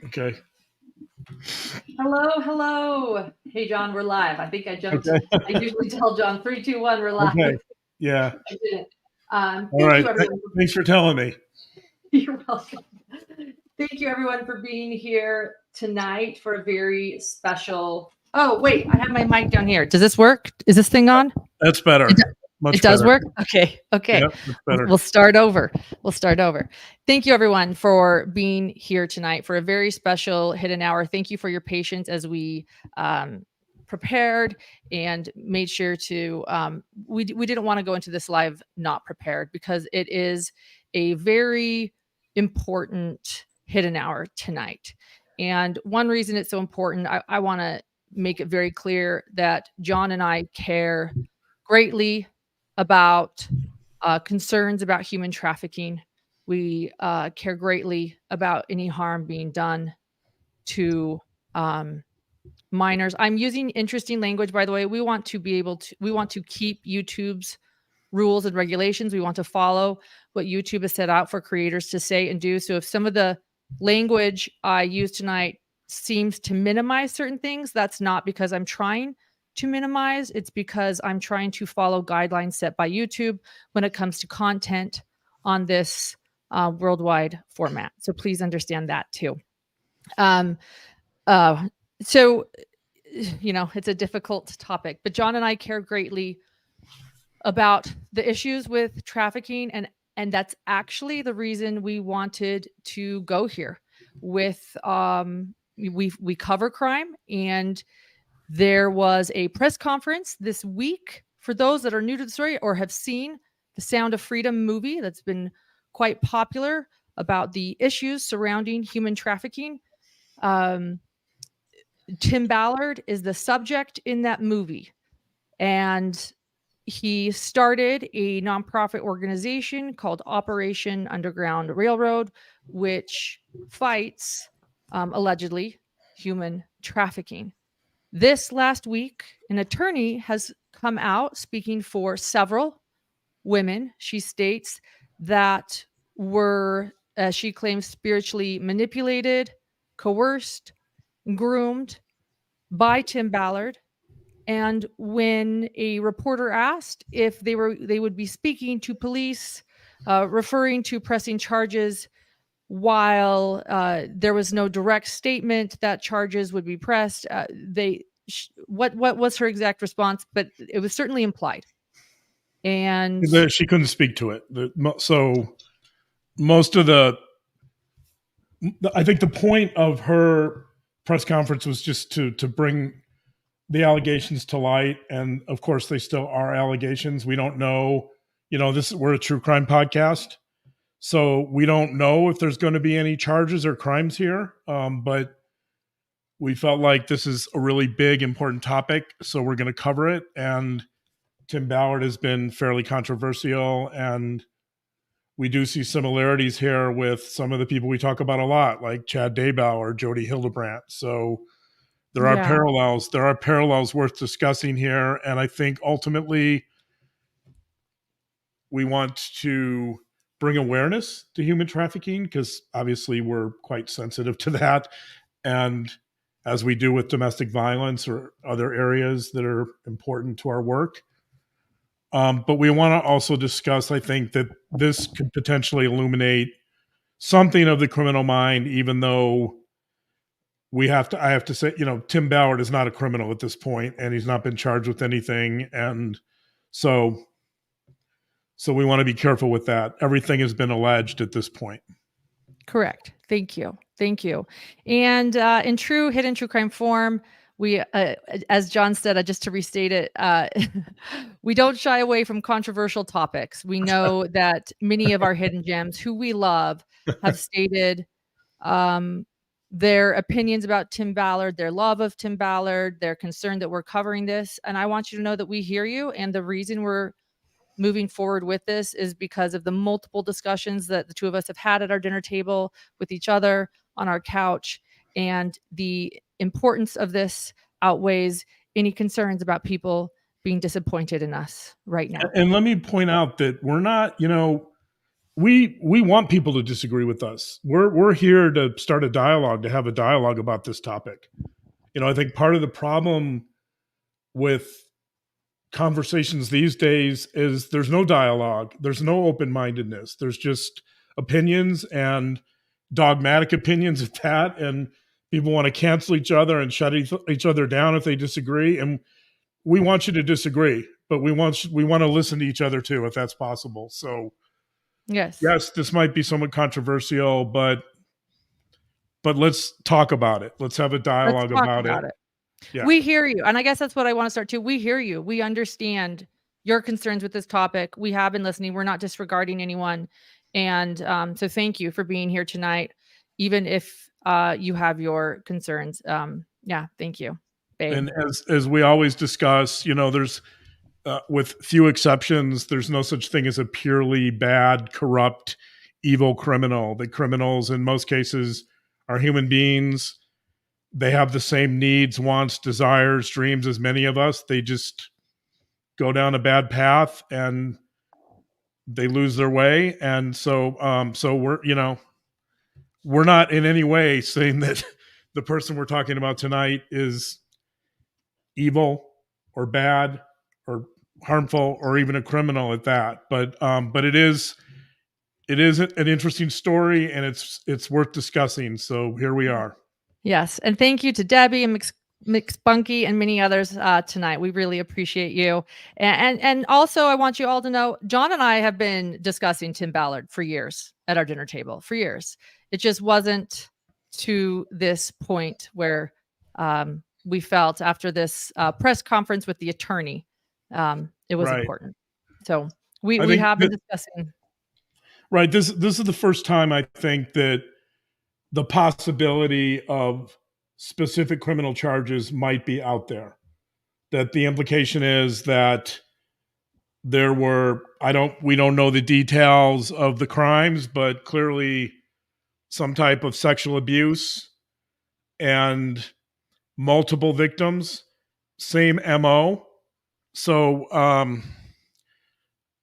Okay. Hello. Hey, John, we're live. I think I jumped. Okay. I usually tell John 3, 2, 1, we're live. Okay. Yeah. I didn't. All Thank right. you, everyone. Thanks for telling me. You're welcome. Thank you, everyone, for being here tonight for a very special. Oh, wait, I have my mic down here. Does this work? Is this thing on? That's better. It does better. work? Okay. Yep, that's better. We'll start over. Thank you, everyone, for being here tonight for a very special hidden hour. Thank you for your patience as we prepared and made sure to, we didn't want to go into this live not prepared because it is a very important hidden hour tonight. And one reason it's so important, I want to make it very clear that John and I care greatly about concerns about human trafficking. We care greatly about any harm being done to minors. I'm using interesting language, by the way. We want to keep YouTube's rules and regulations. We want to follow what YouTube has set out for creators to say and do. So if some of the language I use tonight seems to minimize certain things, that's not because I'm trying to minimize. It's because I'm trying to follow guidelines set by YouTube when it comes to content on this worldwide format. So please understand that too. So, it's a difficult topic, but John and I care greatly about the issues with trafficking, and that's actually the reason we wanted to go here. With we cover crime, and there was a press conference this week for those that are new to the story or have seen the Sound of Freedom movie that's been quite popular about the issues surrounding human trafficking. Tim Ballard is the subject in that movie, and he started a nonprofit organization called Operation Underground Railroad, which fights allegedly human trafficking. This last week, an attorney has come out speaking for several women. She states that were, as she claims, spiritually manipulated, coerced, groomed by Tim Ballard. And when a reporter asked if they would be speaking to police, referring to pressing charges, while there was no direct statement that charges would be pressed, what was her exact response? But it was certainly implied. And she couldn't speak to it. So most of I think the point of her press conference was just to bring the allegations to light, and of course they still are allegations. We don't know, we're a true crime podcast, so we don't know if there's going to be any charges or crimes here, but we felt like this is a really big, important topic, so we're going to cover it. And Tim Ballard has been fairly controversial, and we do see similarities here with some of the people we talk about a lot, like Chad Daybauer or Jody Hildebrandt. So there are parallels. There are parallels worth discussing here. And I think ultimately we want to bring awareness to human trafficking because obviously we're quite sensitive to that. And as we do with domestic violence or other areas that are important to our work. But we want to also discuss, I think, that this could potentially illuminate something of the criminal mind, even though I have to say, Tim Ballard is not a criminal at this point, and he's not been charged with anything. And so we want to be careful with that. Everything has been alleged at this point. Correct. Thank you. And in true hidden true crime form, we, as John said, just to restate it, we don't shy away from controversial topics. We know that many of our hidden gems, who we love, have stated their opinions about Tim Ballard, their love of Tim Ballard, their concern that we're covering this. And I want you to know that we hear you. And the reason we're moving forward with this is because of the multiple discussions that the two of us have had at our dinner table with each other on our couch. And the importance of this outweighs any concerns about people being disappointed in us right now. And let me point out that we're not, we want people to disagree with us. We're here to start a dialogue, to have a dialogue about this topic. I think part of the problem with conversations these days is there's no dialogue, there's no open-mindedness, there's just opinions and dogmatic opinions at that, and people want to cancel each other and shut each other down if they disagree. And we want you to disagree, but we want to listen to each other too, if that's possible. So Yes, this might be somewhat controversial, but let's talk about it. Let's have a dialogue about it. Yeah. We hear you. And I guess that's what I want to start too. We hear you. We understand your concerns with this topic. We have been listening. We're not disregarding anyone. And so thank you for being here tonight, even if you have your concerns. Yeah, thank you, babe. And as we always discuss, there's with few exceptions, there's no such thing as a purely bad, corrupt, evil criminal. The criminals in most cases are human beings. They have the same needs, wants, desires, dreams as many of us. They just go down a bad path and they lose their way. And so we're not in any way saying that the person we're talking about tonight is evil or bad or harmful or even a criminal at that. But it is an interesting story, and it's worth discussing. So here we are. Yes. And thank you to Debbie and McSpunky and many others tonight. We really appreciate you. And also, I want you all to know, John and I have been discussing Tim Ballard for years at our dinner table, for years. It just wasn't to this point where we felt after this press conference with the attorney, it was important. So we have been discussing. Right. This is the first time I think that the possibility of specific criminal charges might be out there. That the implication is that there were, we don't know the details of the crimes, but clearly some type of sexual abuse and multiple victims, same MO. So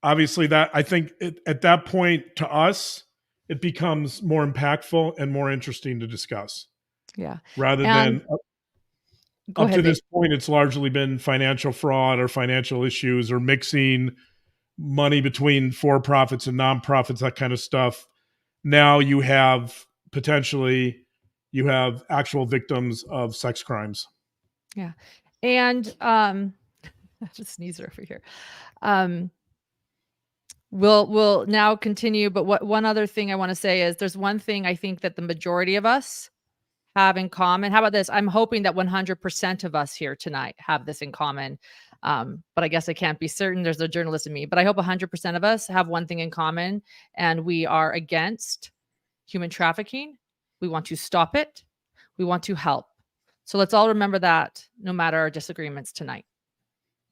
obviously that, I think at that point to us, it becomes more impactful and more interesting to discuss. Yeah. Rather than up to this point, it's largely been financial fraud or financial issues or mixing money between for-profits and nonprofits, that kind of stuff. Now you have actual victims of sex crimes. Yeah. And I just sneezed over here. We'll now continue, but one other thing I want to say is there's one thing I think that the majority of us have in common. How about this? I'm hoping that 100% of us here tonight have this in common. But I guess I can't be certain. There's a journalist in me, but I hope 100% of us have one thing in common, and we are against human trafficking. We want to stop it. We want to help. So let's all remember that no matter our disagreements tonight.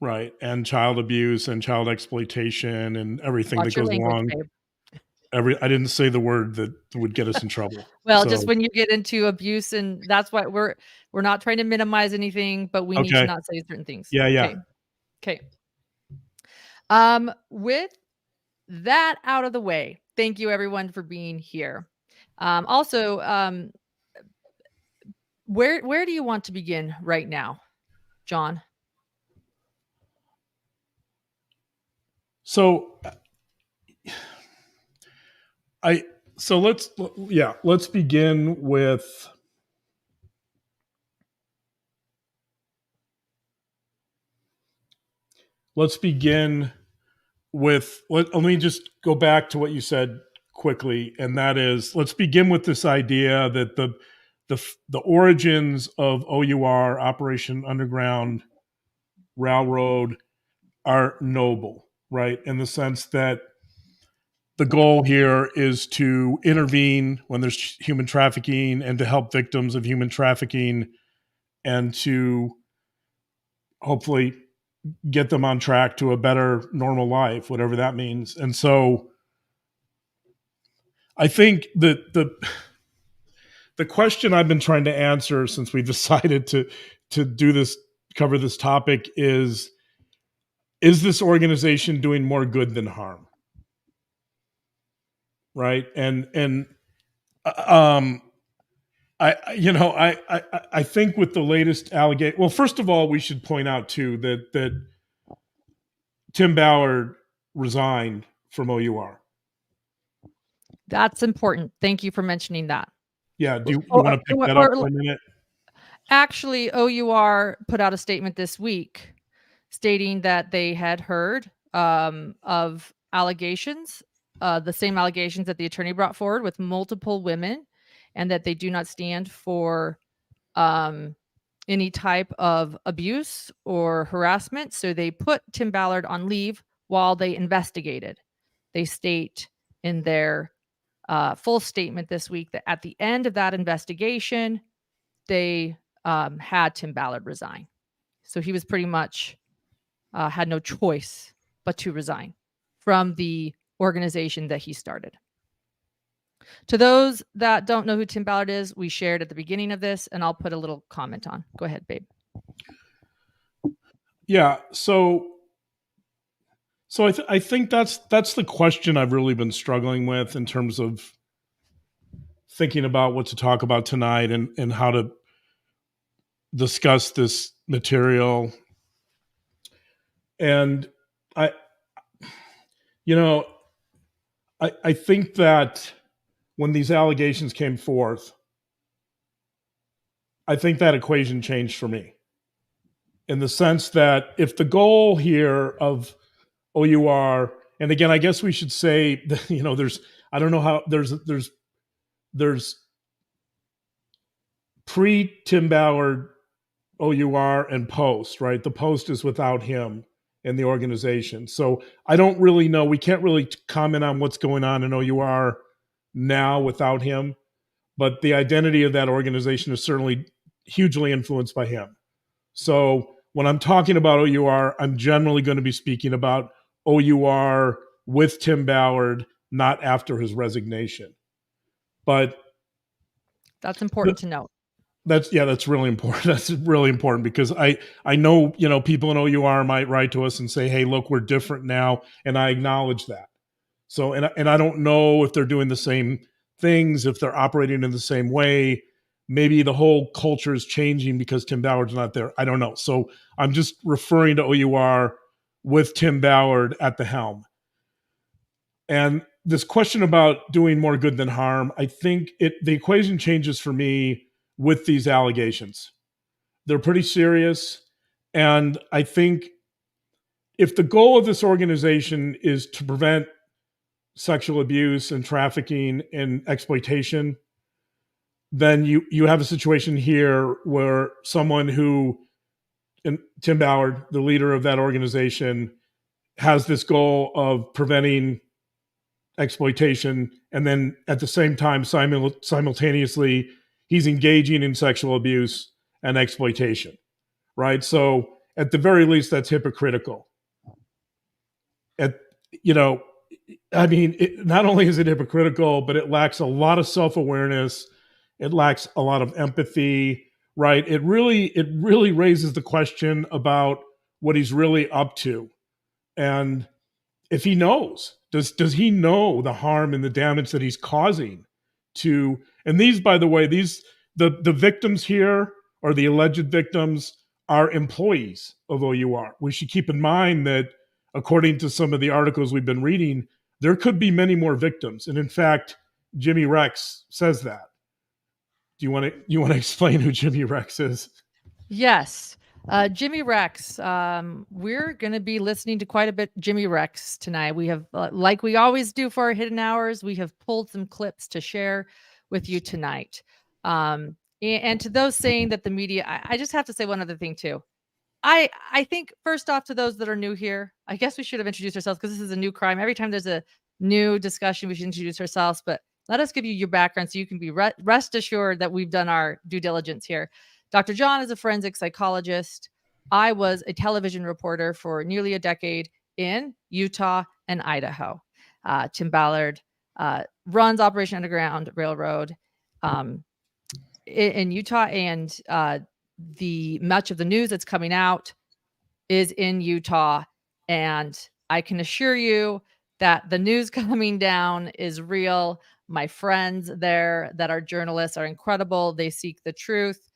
Right. And child abuse and child exploitation and everything that goes along. I didn't say the word that would get us in trouble. Well, just when you get into abuse, and that's why we're not trying to minimize anything, but we need to not say certain things. Yeah. Okay. With that out of the way, thank you everyone for being here. Also, where do you want to begin right now, John? So let's begin with let me just go back to what you said quickly, and that is, let's begin with this idea that the origins of OUR, Operation Underground Railroad, are noble, right? In the sense that the goal here is to intervene when there's human trafficking and to help victims of human trafficking and to hopefully get them on track to a better normal life, whatever that means. And so I think that the question I've been trying to answer since we decided to do this, cover this topic is this organization doing more good than harm? right? And um, I think with the latest allegation, well, first of all, we should point out too that Tim Ballard resigned from OUR. That's important. Thank you for mentioning that. Yeah, do you want to pick that up for a minute? Actually, OUR put out a statement this week stating that they had heard of allegations, the same allegations that the attorney brought forward with multiple women, and that they do not stand for any type of abuse or harassment. So they put Tim Ballard on leave while they investigated. They state in their full statement this week that at the end of that investigation, they had Tim Ballard resign. So he was pretty much had no choice but to resign from the organization that he started. To those that don't know who Tim Ballard is, we shared at the beginning of this, and I'll put a little comment on. Go ahead, babe. Yeah, so I think that's the question I've really been struggling with in terms of thinking about what to talk about tonight and how to discuss this material. And I think that when these allegations came forth, I think that equation changed for me, in the sense that if the goal here of OUR, and again, I guess we should say that, there's, I don't know how, there's pre Tim Ballard OUR and post, right? The post is without him in the organization. So I don't really know. We can't really comment on what's going on in OUR now without him, but the identity of that organization is certainly hugely influenced by him. So when I'm talking about OUR, I'm generally going to be speaking about OUR with Tim Ballard, not after his resignation. But that's important to note. That's really important. That's really important because I know, people in OUR might write to us and say, hey, look, we're different now. And I acknowledge that. So, and I don't know if they're doing the same things, if they're operating in the same way. Maybe the whole culture is changing because Tim Ballard's not there. I don't know. So I'm just referring to OUR with Tim Ballard at the helm. And this question about doing more good than harm, I think the equation changes for me with these allegations. They're pretty serious. And I think if the goal of this organization is to prevent sexual abuse and trafficking and exploitation, then you have a situation here where someone who, and Tim Ballard, the leader of that organization, has this goal of preventing exploitation, and then at the same time, simultaneously, he's engaging in sexual abuse and exploitation, right? So at the very least, that's hypocritical. Not only is it hypocritical, but it lacks a lot of self-awareness. It lacks a lot of empathy, right? It really raises the question about what he's really up to. And if he knows, does he know the harm and the damage that he's causing to, and these, by the way, the victims here, or the alleged victims, are employees of OUR. We should keep in mind that according to some of the articles we've been reading, there could be many more victims. And in fact, Jimmy Rex says that. Do you want to explain who Jimmy Rex is? Yes. Jimmy Rex. We're going to be listening to quite a bit Jimmy Rex tonight. We have, like we always do for our hidden hours, we have pulled some clips to share with you tonight. And to those saying that the media, I just have to say one other thing too. I think first off, to those that are new here, I guess we should have introduced ourselves because this is a new crime. Every time there's a new discussion, we should introduce ourselves, but let us give you your background so you can be rest assured that we've done our due diligence here. Dr. John is a forensic psychologist. I was a television reporter for nearly a decade in Utah and Idaho. Tim Ballard runs Operation Underground Railroad in Utah, and the much of the news that's coming out is in Utah. And I can assure you that the news coming down is real. My friends there that are journalists are incredible. They seek the truth.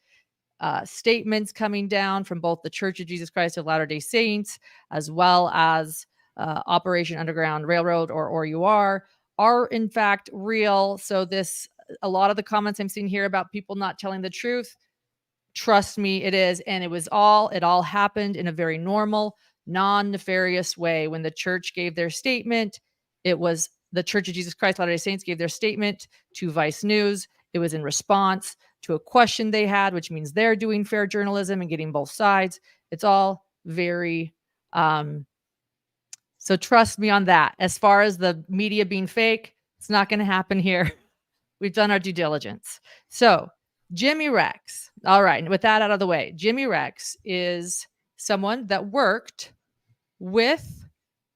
Statements coming down from both the Church of Jesus Christ of Latter-day Saints, as well as Operation Underground Railroad, or OUR, are in fact real. So a lot of the comments I'm seeing here about people not telling the truth, trust me, it is. And it all happened in a very normal, non-nefarious way. When the church gave their statement, it was the Church of Jesus Christ Latter-day Saints gave their statement to Vice News. It was in response to a question they had, which means they're doing fair journalism and getting both sides. It's all very, so trust me on that. As far as the media being fake, it's not going to happen here. We've done our due diligence. So Jimmy Rex. All right. And with that out of the way, Jimmy Rex is someone that worked with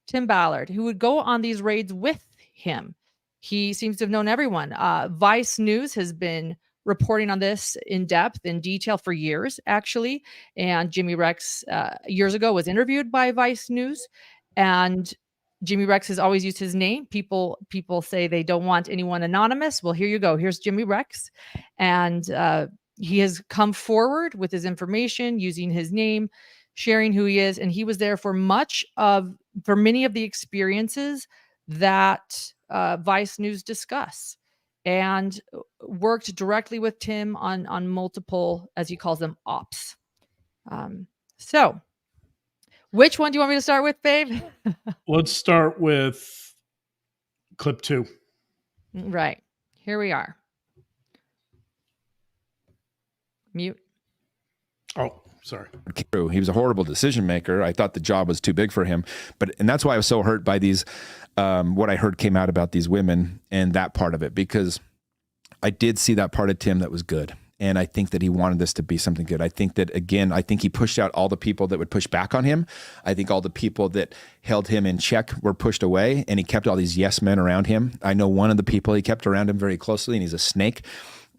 Tim Ballard, who would go on these raids with him. He seems to have known everyone. Vice News has been reporting on this in depth, in detail for years, actually. And Jimmy Rex, years ago, was interviewed by Vice News. And Jimmy Rex has always used his name. People say they don't want anyone anonymous. Well, here you go. Here's Jimmy Rex. And he has come forward with his information, using his name, sharing who he is. And he was there for many of the experiences that Vice News discuss, and worked directly with Tim on multiple, as he calls them, ops. So which one do you want me to start with, babe? Let's start with clip 2. Right. Here we are. Mute. Oh, sorry. He was a horrible decision maker. I thought the job was too big for him, and that's why I was so hurt by these, what I heard came out about these women and that part of it, because I did see that part of Tim that was good. And I think that he wanted this to be something good. I think that, again, he pushed out all the people that would push back on him. I think all the people that held him in check were pushed away, and he kept all these yes men around him. I know one of the people he kept around him very closely, and he's a snake.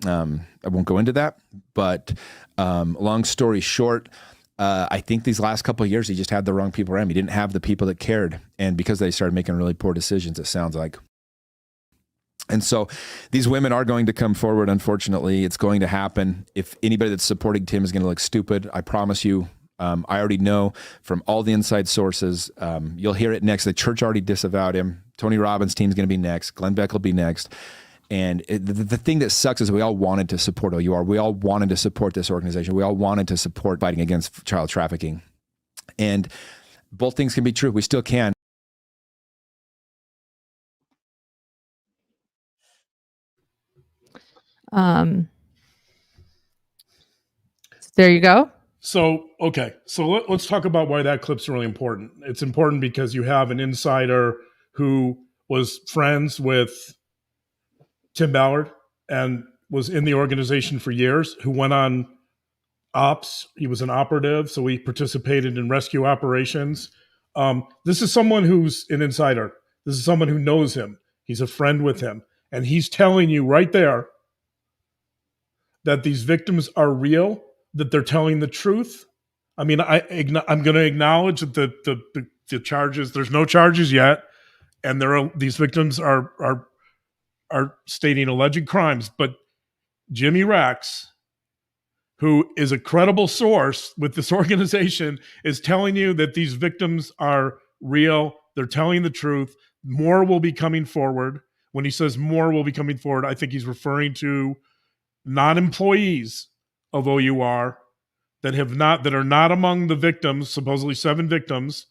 I won't go into that, but long story short, I think these last couple of years, he just had the wrong people around him. He didn't have the people that cared. And because they started making really poor decisions, it sounds like. And so these women are going to come forward. Unfortunately, it's going to happen. If anybody that's supporting Tim is going to look stupid, I promise you, I already know from all the inside sources, you'll hear it next. The church already disavowed him. Tony Robbins' team's going to be next. Glenn Beck will be next. And the thing that sucks is we all wanted to support OUR. We all wanted to support this organization. We all wanted to support fighting against child trafficking. And both things can be true. We still can. There you go. So, okay. So let's talk about why that clip's really important. It's important because you have an insider who was friends with Tim Ballard and was in the organization for years, who went on ops. He was an operative, so he participated in rescue operations. This is someone who's an insider. This is someone who knows him. He's a friend with him. And he's telling you right there that these victims are real, that they're telling the truth. I mean, I'm going to acknowledge that the charges, there's no charges yet, and these victims are stating alleged crimes. But Jimmy Rex, who is a credible source with this organization, is telling you that these victims are real. They're telling the truth. More will be coming forward. When he says more will be coming forward, I think he's referring to non-employees of OUR that are not among the victims, supposedly 7 victims.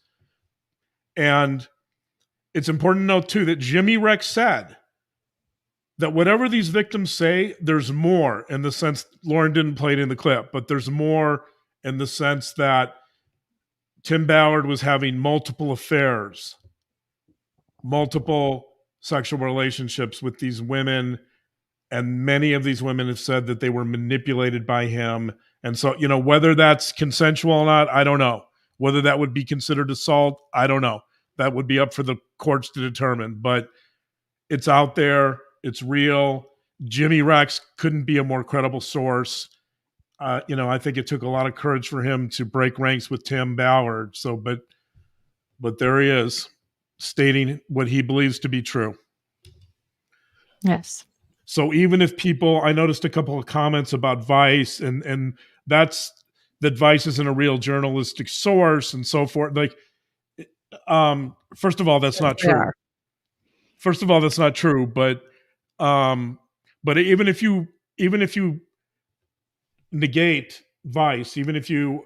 And it's important to note too that Jimmy Rex said that whatever these victims say, there's more, in the sense, Lauren didn't play it in the clip, but there's more in the sense that Tim Ballard was having multiple affairs, multiple sexual relationships with these women. And many of these women have said that they were manipulated by him. And so, whether that's consensual or not, I don't know. Whether that would be considered assault, I don't know. That would be up for the courts to determine. But it's out there. It's real. Jimmy Rex couldn't be a more credible source. I think it took a lot of courage for him to break ranks with Tim Ballard. So, but there he is. stating what he believes to be true. Yes. So even if people, I noticed a couple of comments about Vice, and that Vice isn't a real journalistic source and so forth. Like, first of all, that's not true. First of all, that's not true. But even if you negate Vice, even if you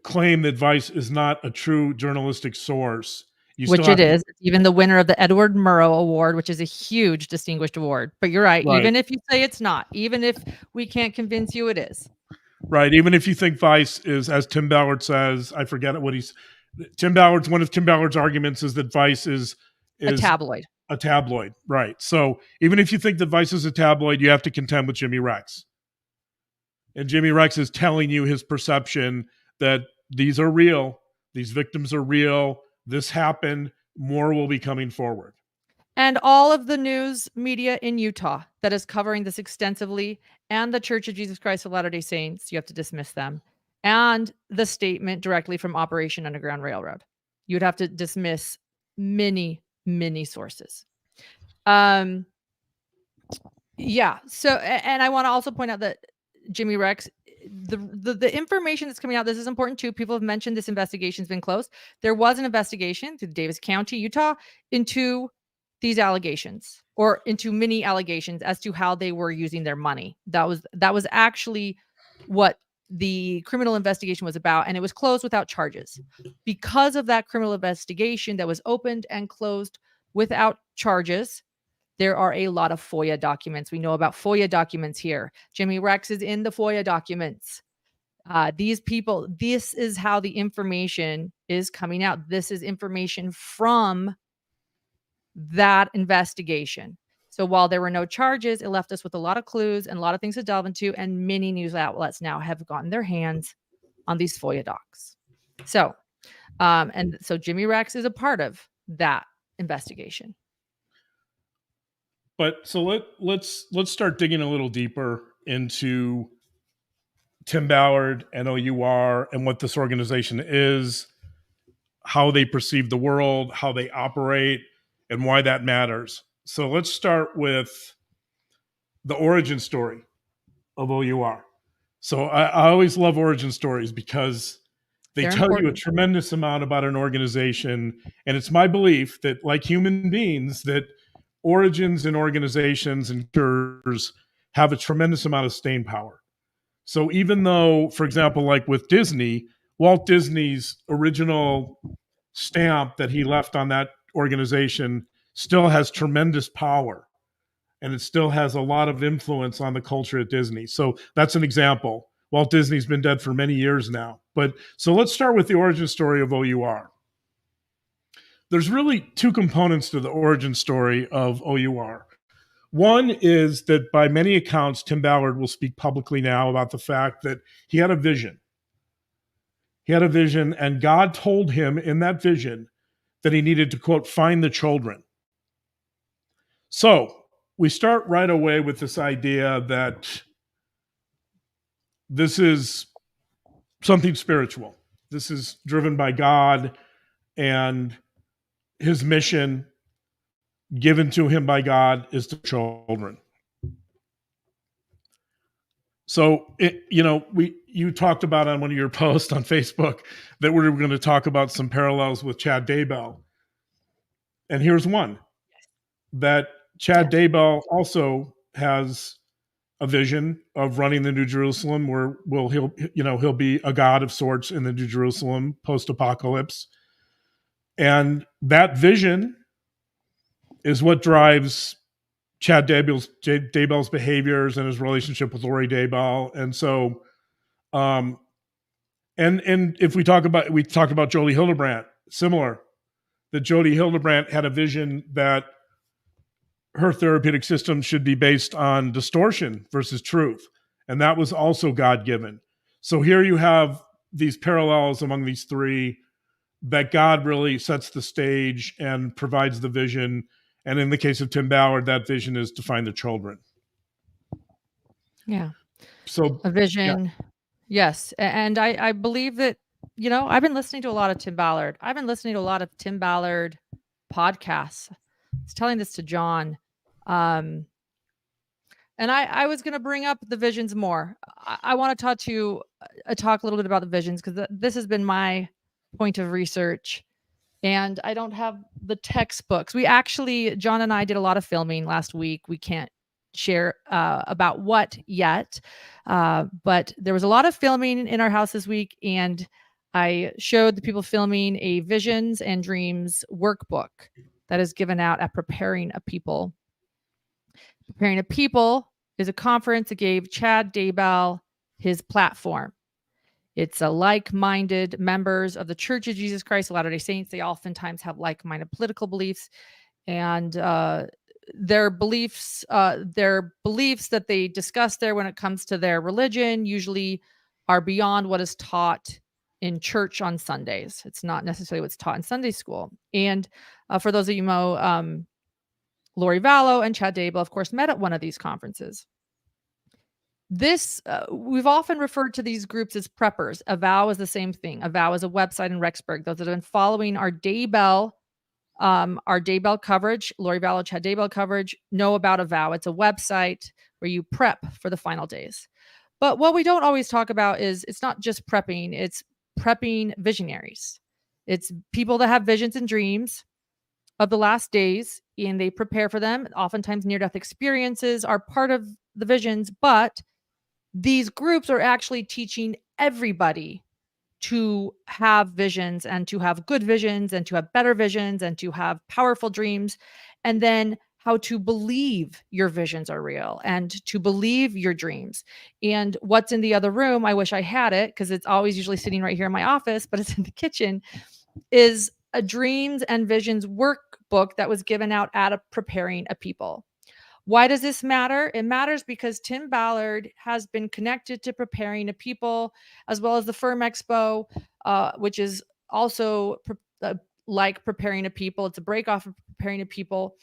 claim that Vice is not a true journalistic source, which it is. It's even the winner of the Edward Murrow Award, which is a huge distinguished award. But you're right. Even if you say it's not, even if we can't convince you it is. Right. Even if you think Vice is, as Tim Ballard says, I forget what one of Tim Ballard's arguments is that Vice is a tabloid. A tabloid. Right. So even if you think that Vice is a tabloid, you have to contend with Jimmy Rex. And Jimmy Rex is telling you his perception that these are real, these victims are real, this happened, more will be coming forward. And all of the news media in Utah that is covering this extensively, and the Church of Jesus Christ of Latter-day Saints, you have to dismiss them, and the statement directly from Operation Underground Railroad. You'd have to dismiss many, many sources. Yeah. So, and I want to also point out that Jimmy Rex, the information that's coming out, this is important too. People have mentioned this investigation's been closed. There was an investigation through Davis County, Utah, into these allegations, or into many allegations as to how they were using their money. That was actually what the criminal investigation was about, and it was closed without charges. Because of that criminal investigation that was opened and closed without charges, there are a lot of FOIA documents. We know about FOIA documents here. Jimmy Rex is in the FOIA documents. These people, this is how the information is coming out. This is information from that investigation. So while there were no charges, it left us with a lot of clues and a lot of things to delve into, and many news outlets now have gotten their hands on these FOIA docs. So, and so Jimmy Rex is a part of that investigation. But so let's start digging a little deeper into Tim Ballard and OUR and what this organization is, how they perceive the world, how they operate, and why that matters. So let's start with the origin story of OUR. So I always love origin stories because they tell you a tremendous amount about an organization. And it's my belief that, like human beings, that origins in organizations and cultures have a tremendous amount of staying power. So even though, for example, like with Disney, Walt Disney's original stamp that he left on that organization still has tremendous power, and it still has a lot of influence on the culture at Disney. So that's an example. Walt Disney's been dead for many years now. But so let's start with the origin story of OUR. There's really two components to the origin story of OUR. One is that by many accounts, Tim Ballard will speak publicly now about the fact that he had a vision. He had a vision, and God told him in that vision that he needed to, quote, find the children. So we start right away with this idea that this is something spiritual. This is driven by God, and his mission given to him by God is to children. So, you talked about on one of your posts on Facebook that we were going to talk about some parallels with Chad Daybell. And here's one, that Chad Daybell also has a vision of running the New Jerusalem, where he'll be a god of sorts in the New Jerusalem post-apocalypse. And that vision is what drives Chad Daybell's behaviors and his relationship with Lori Daybell. And so, and if we talk about Jodie Hildebrandt, similar, that Jodie Hildebrandt had a vision that her therapeutic system should be based on distortion versus truth. And that was also God-given. So here you have these parallels among these three, that God really sets the stage and provides the vision. And in the case of Tim Ballard, that vision is to find the children. Yeah. So a vision. Yeah. Yes. And I believe that, I've been listening to a lot of Tim Ballard. I've been listening to a lot of Tim Ballard podcasts. I was telling this to John. And I was going to bring up the visions more. I want to talk a little bit about the visions, because this has been my point of research. And I don't have the textbooks. John and I did a lot of filming last week. We can't share about what yet, but there was a lot of filming in our house this week, and I showed the people filming a visions and dreams workbook that is given out at Preparing a People. Preparing a People is a conference that gave Chad Daybell his platform. It's a like-minded members of the Church of Jesus Christ of Latter-day Saints. They oftentimes have like-minded political beliefs, and their beliefs that they discuss there when it comes to their religion usually are beyond what is taught in church on Sundays. It's not necessarily what's taught in Sunday school. And for those of you who know, Lori Vallow and Chad Daybell, of course, met at one of these conferences. We've often referred to these groups as preppers. Avow is the same thing. Avow is a website in Rexburg. Those that have been following our Daybell coverage, Lori Vallow, Chad Daybell coverage, know about Avow. It's a website where you prep for the final days. But what we don't always talk about is it's not just prepping, it's prepping visionaries. It's people that have visions and dreams of the last days, and they prepare for them. Oftentimes near-death experiences are part of the visions, but these groups are actually teaching everybody to have visions, and to have good visions, and to have better visions, and to have powerful dreams, and then how to believe your visions are real, and to believe your dreams. And what's in the other room, I wish I had it, because it's always usually sitting right here in my office, but it's in the kitchen, is a dreams and visions workbook that was given out at Preparing a People. Why does this matter? It matters because Tim Ballard has been connected to Preparing a People, as well as the Firm Expo, which is also like Preparing a People. It's a break off of Preparing a People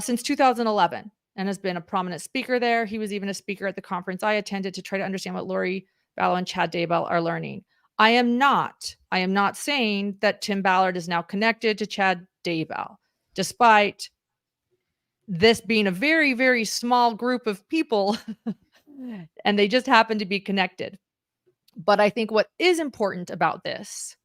since 2011, and has been a prominent speaker there. He was even a speaker at the conference I attended to try to understand what Lori Vallow and Chad Daybell are learning. I am not saying that Tim Ballard is now connected to Chad Daybell, despite this being a very, very small group of people and they just happen to be connected. But I think what is important about this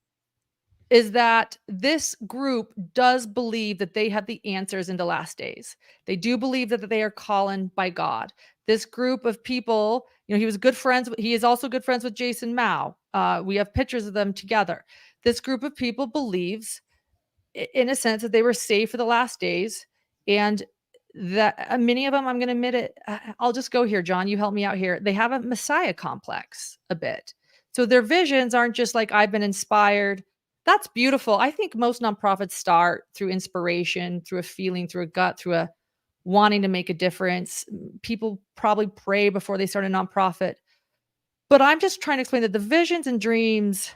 is that this group does believe that they have the answers in the last days. They do believe that they are called by God. This group of people, he was good friends. He is also good friends with Jason Mao. We have pictures of them together. This group of people believes, in a sense, that they were saved for the last days, and that many of them, I'm going to admit it, I'll just go here, John, you help me out here. They have a Messiah complex a bit. So their visions aren't just like, I've been inspired. That's beautiful. I think most nonprofits start through inspiration, through a feeling, through a gut, through a wanting to make a difference. People probably pray before they start a nonprofit. But I'm just trying to explain that the visions and dreams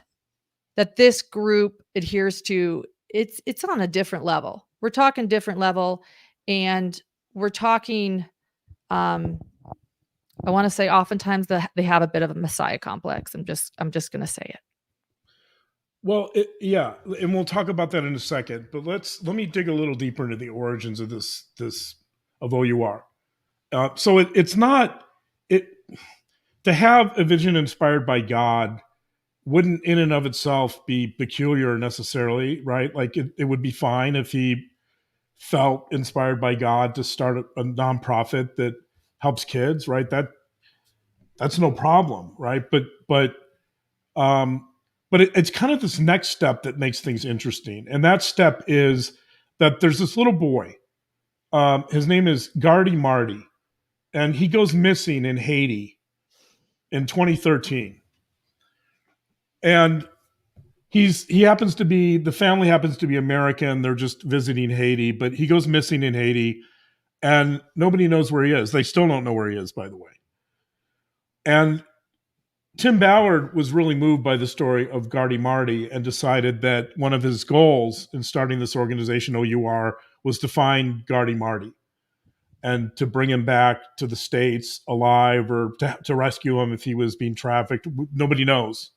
that this group adheres to, it's on a different level. We're talking different level. And we're talking, I want to say oftentimes they have a bit of a Messiah complex. I'm just going to say it. Well, yeah, and we'll talk about that in a second. But let me dig a little deeper into the origins of this of OUR. So it's not to have a vision inspired by God wouldn't in and of itself be peculiar necessarily, right? Like it would be fine if he felt inspired by God to start a nonprofit that helps kids, right? That's no problem, right? But it's kind of this next step that makes things interesting, and that step is that there's this little boy. His name is Gardy Marty, and he goes missing in Haiti in 2013, and the family happens to be American. They're just visiting Haiti, but he goes missing in Haiti and nobody knows where he is. They still don't know where he is, by the way. And Tim Ballard was really moved by the story of Gardy Marty and decided that one of his goals in starting this organization, OUR, was to find Gardy Marty and to bring him back to the States alive, or to rescue him if he was being trafficked. Nobody knows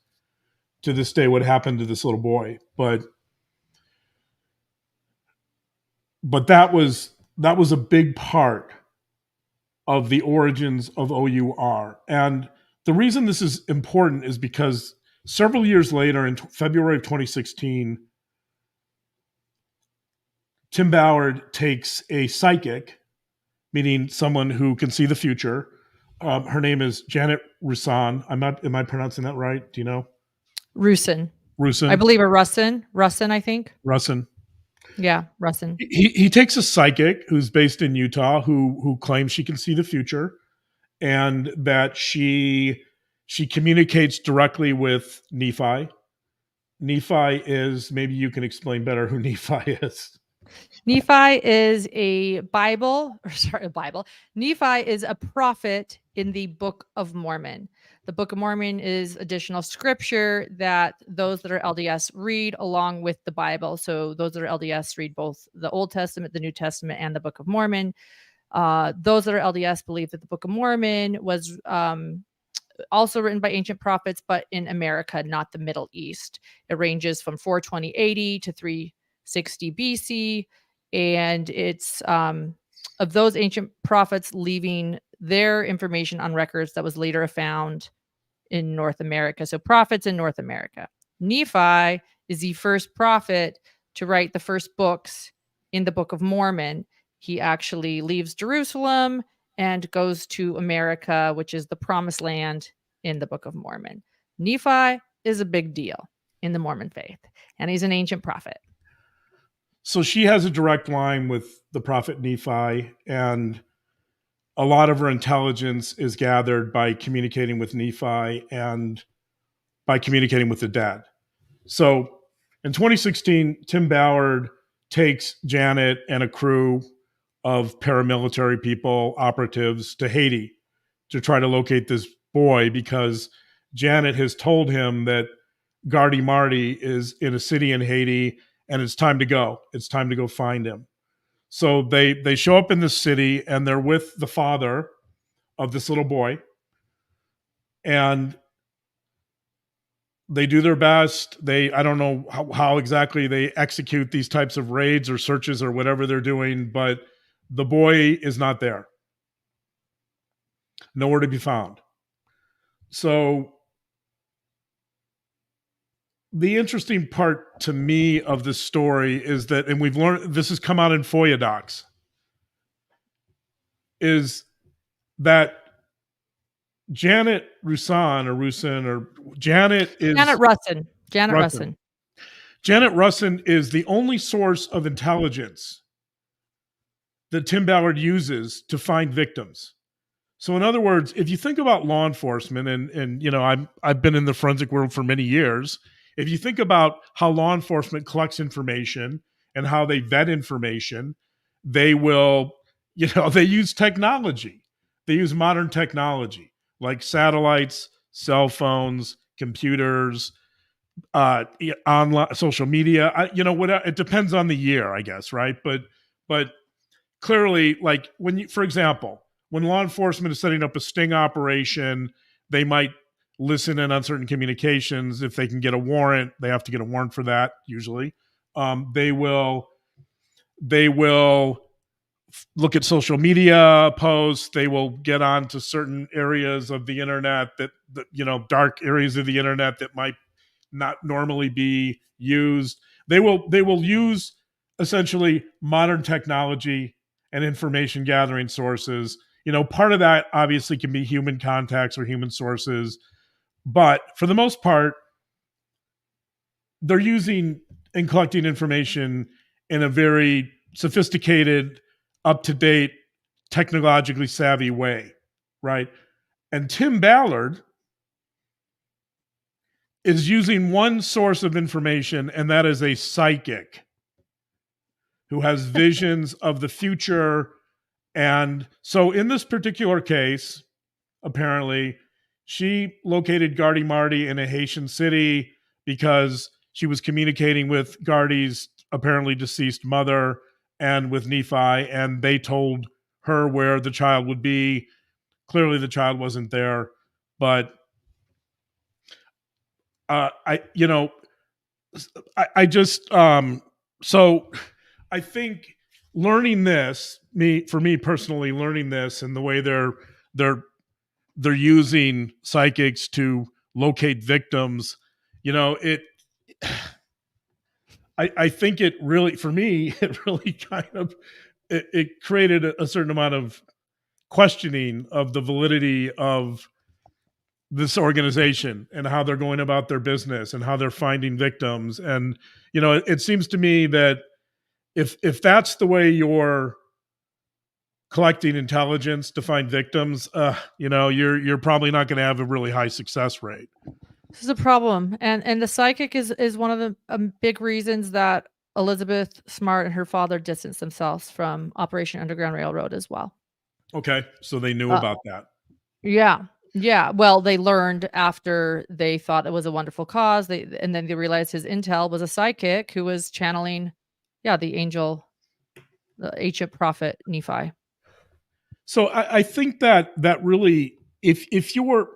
to this day what happened to this little boy. But but that was a big part of the origins of OUR. And the reason this is important is because several years later, in February of 2016, Tim Ballard takes a psychic, meaning someone who can see the future. Her name is Janet Russin. Am I pronouncing that right? Do you know? Rusin. Russin. I believe a Russin, I think. Russin. Yeah, Russin. He takes a psychic who's based in Utah who claims she can see the future, and that she communicates directly with Nephi. Nephi is, maybe you can explain better who Nephi is. Nephi is a Bible. Nephi is a prophet in the Book of Mormon. The Book of Mormon is additional scripture that those that are LDS read along with the Bible. So those that are LDS read both the Old Testament, the New Testament, and the Book of Mormon. Those that are LDS believe that the Book of Mormon was also written by ancient prophets, but in America, not the Middle East. It ranges from 420 AD to 360 BC. And it's of those ancient prophets leaving their information on records that was later found in North America. So prophets in North America. Nephi is the first prophet to write the first books in the Book of Mormon. He actually leaves Jerusalem and goes to America, which is the promised land in the Book of Mormon. Nephi is a big deal in the Mormon faith, and he's an ancient prophet. So she has a direct line with the prophet Nephi, and a lot of her intelligence is gathered by communicating with Nephi and by communicating with the dead. So in 2016, Tim Ballard takes Janet and a crew of paramilitary people, operatives, to Haiti to try to locate this boy, because Janet has told him that Gardy Marty is in a city in Haiti and it's time to go. It's time to go find him. So they show up in this city and they're with the father of this little boy, and they do their best. I don't know how exactly they execute these types of raids or searches or whatever they're doing, but the boy is not there. Nowhere to be found. So the interesting part to me of this story is that, and we've learned, this has come out in FOIA docs, is that Janet Russin Janet Russin. Janet Russin is the only source of intelligence that Tim Ballard uses to find victims. So in other words, if you think about law enforcement, and you know, I've been in the forensic world for many years. If you think about how law enforcement collects information and how they vet information, they will, you know, they use technology. They use modern technology like satellites, cell phones, computers, online social media. You know, whatever. It depends on the year, I guess, right? But clearly, like for example, when law enforcement is setting up a sting operation, they might listen in on certain communications. If they can get a warrant, they have to get a warrant for that. Usually, they will look at social media posts. They will get onto certain areas of the internet that you know, dark areas of the internet that might not normally be used. They will use essentially modern technology and information gathering sources. You know, part of that obviously can be human contacts or human sources, but for the most part, they're using and collecting information in a very sophisticated, up-to-date, technologically savvy way, right? And Tim Ballard is using one source of information, and that is a psychic who has visions of the future. And so in this particular case, apparently, she located Gardy Marty in a Haitian city because she was communicating with Gardy's apparently deceased mother and with Nephi, and they told her where the child would be. Clearly, the child wasn't there, but so I think learning this, for me personally, learning this and the way they're using psychics to locate victims, I think it really, for me, it really kind of it created a certain amount of questioning of the validity of this organization and how they're going about their business and how they're finding victims. And it seems to me that if that's the way you're collecting intelligence to find victims, you're probably not going to have a really high success rate. This is a problem, and the psychic is one of the big reasons that Elizabeth Smart and her father distanced themselves from Operation Underground Railroad as well. Okay, so they knew about that. Yeah. Well, they learned after they thought it was a wonderful cause. And then they realized his intel was a psychic who was channeling, the angel, the ancient prophet Nephi. So I think that really, if you were,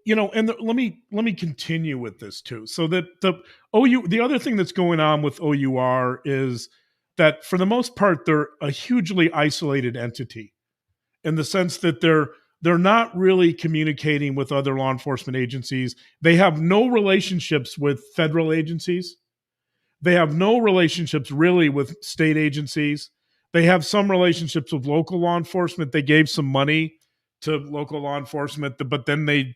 and let me continue with this too. So that the other thing that's going on with OUR is that for the most part they're a hugely isolated entity, in the sense that they're not really communicating with other law enforcement agencies. They have no relationships with federal agencies. They have no relationships really with state agencies. They have some relationships with local law enforcement. They gave some money to local law enforcement, but then they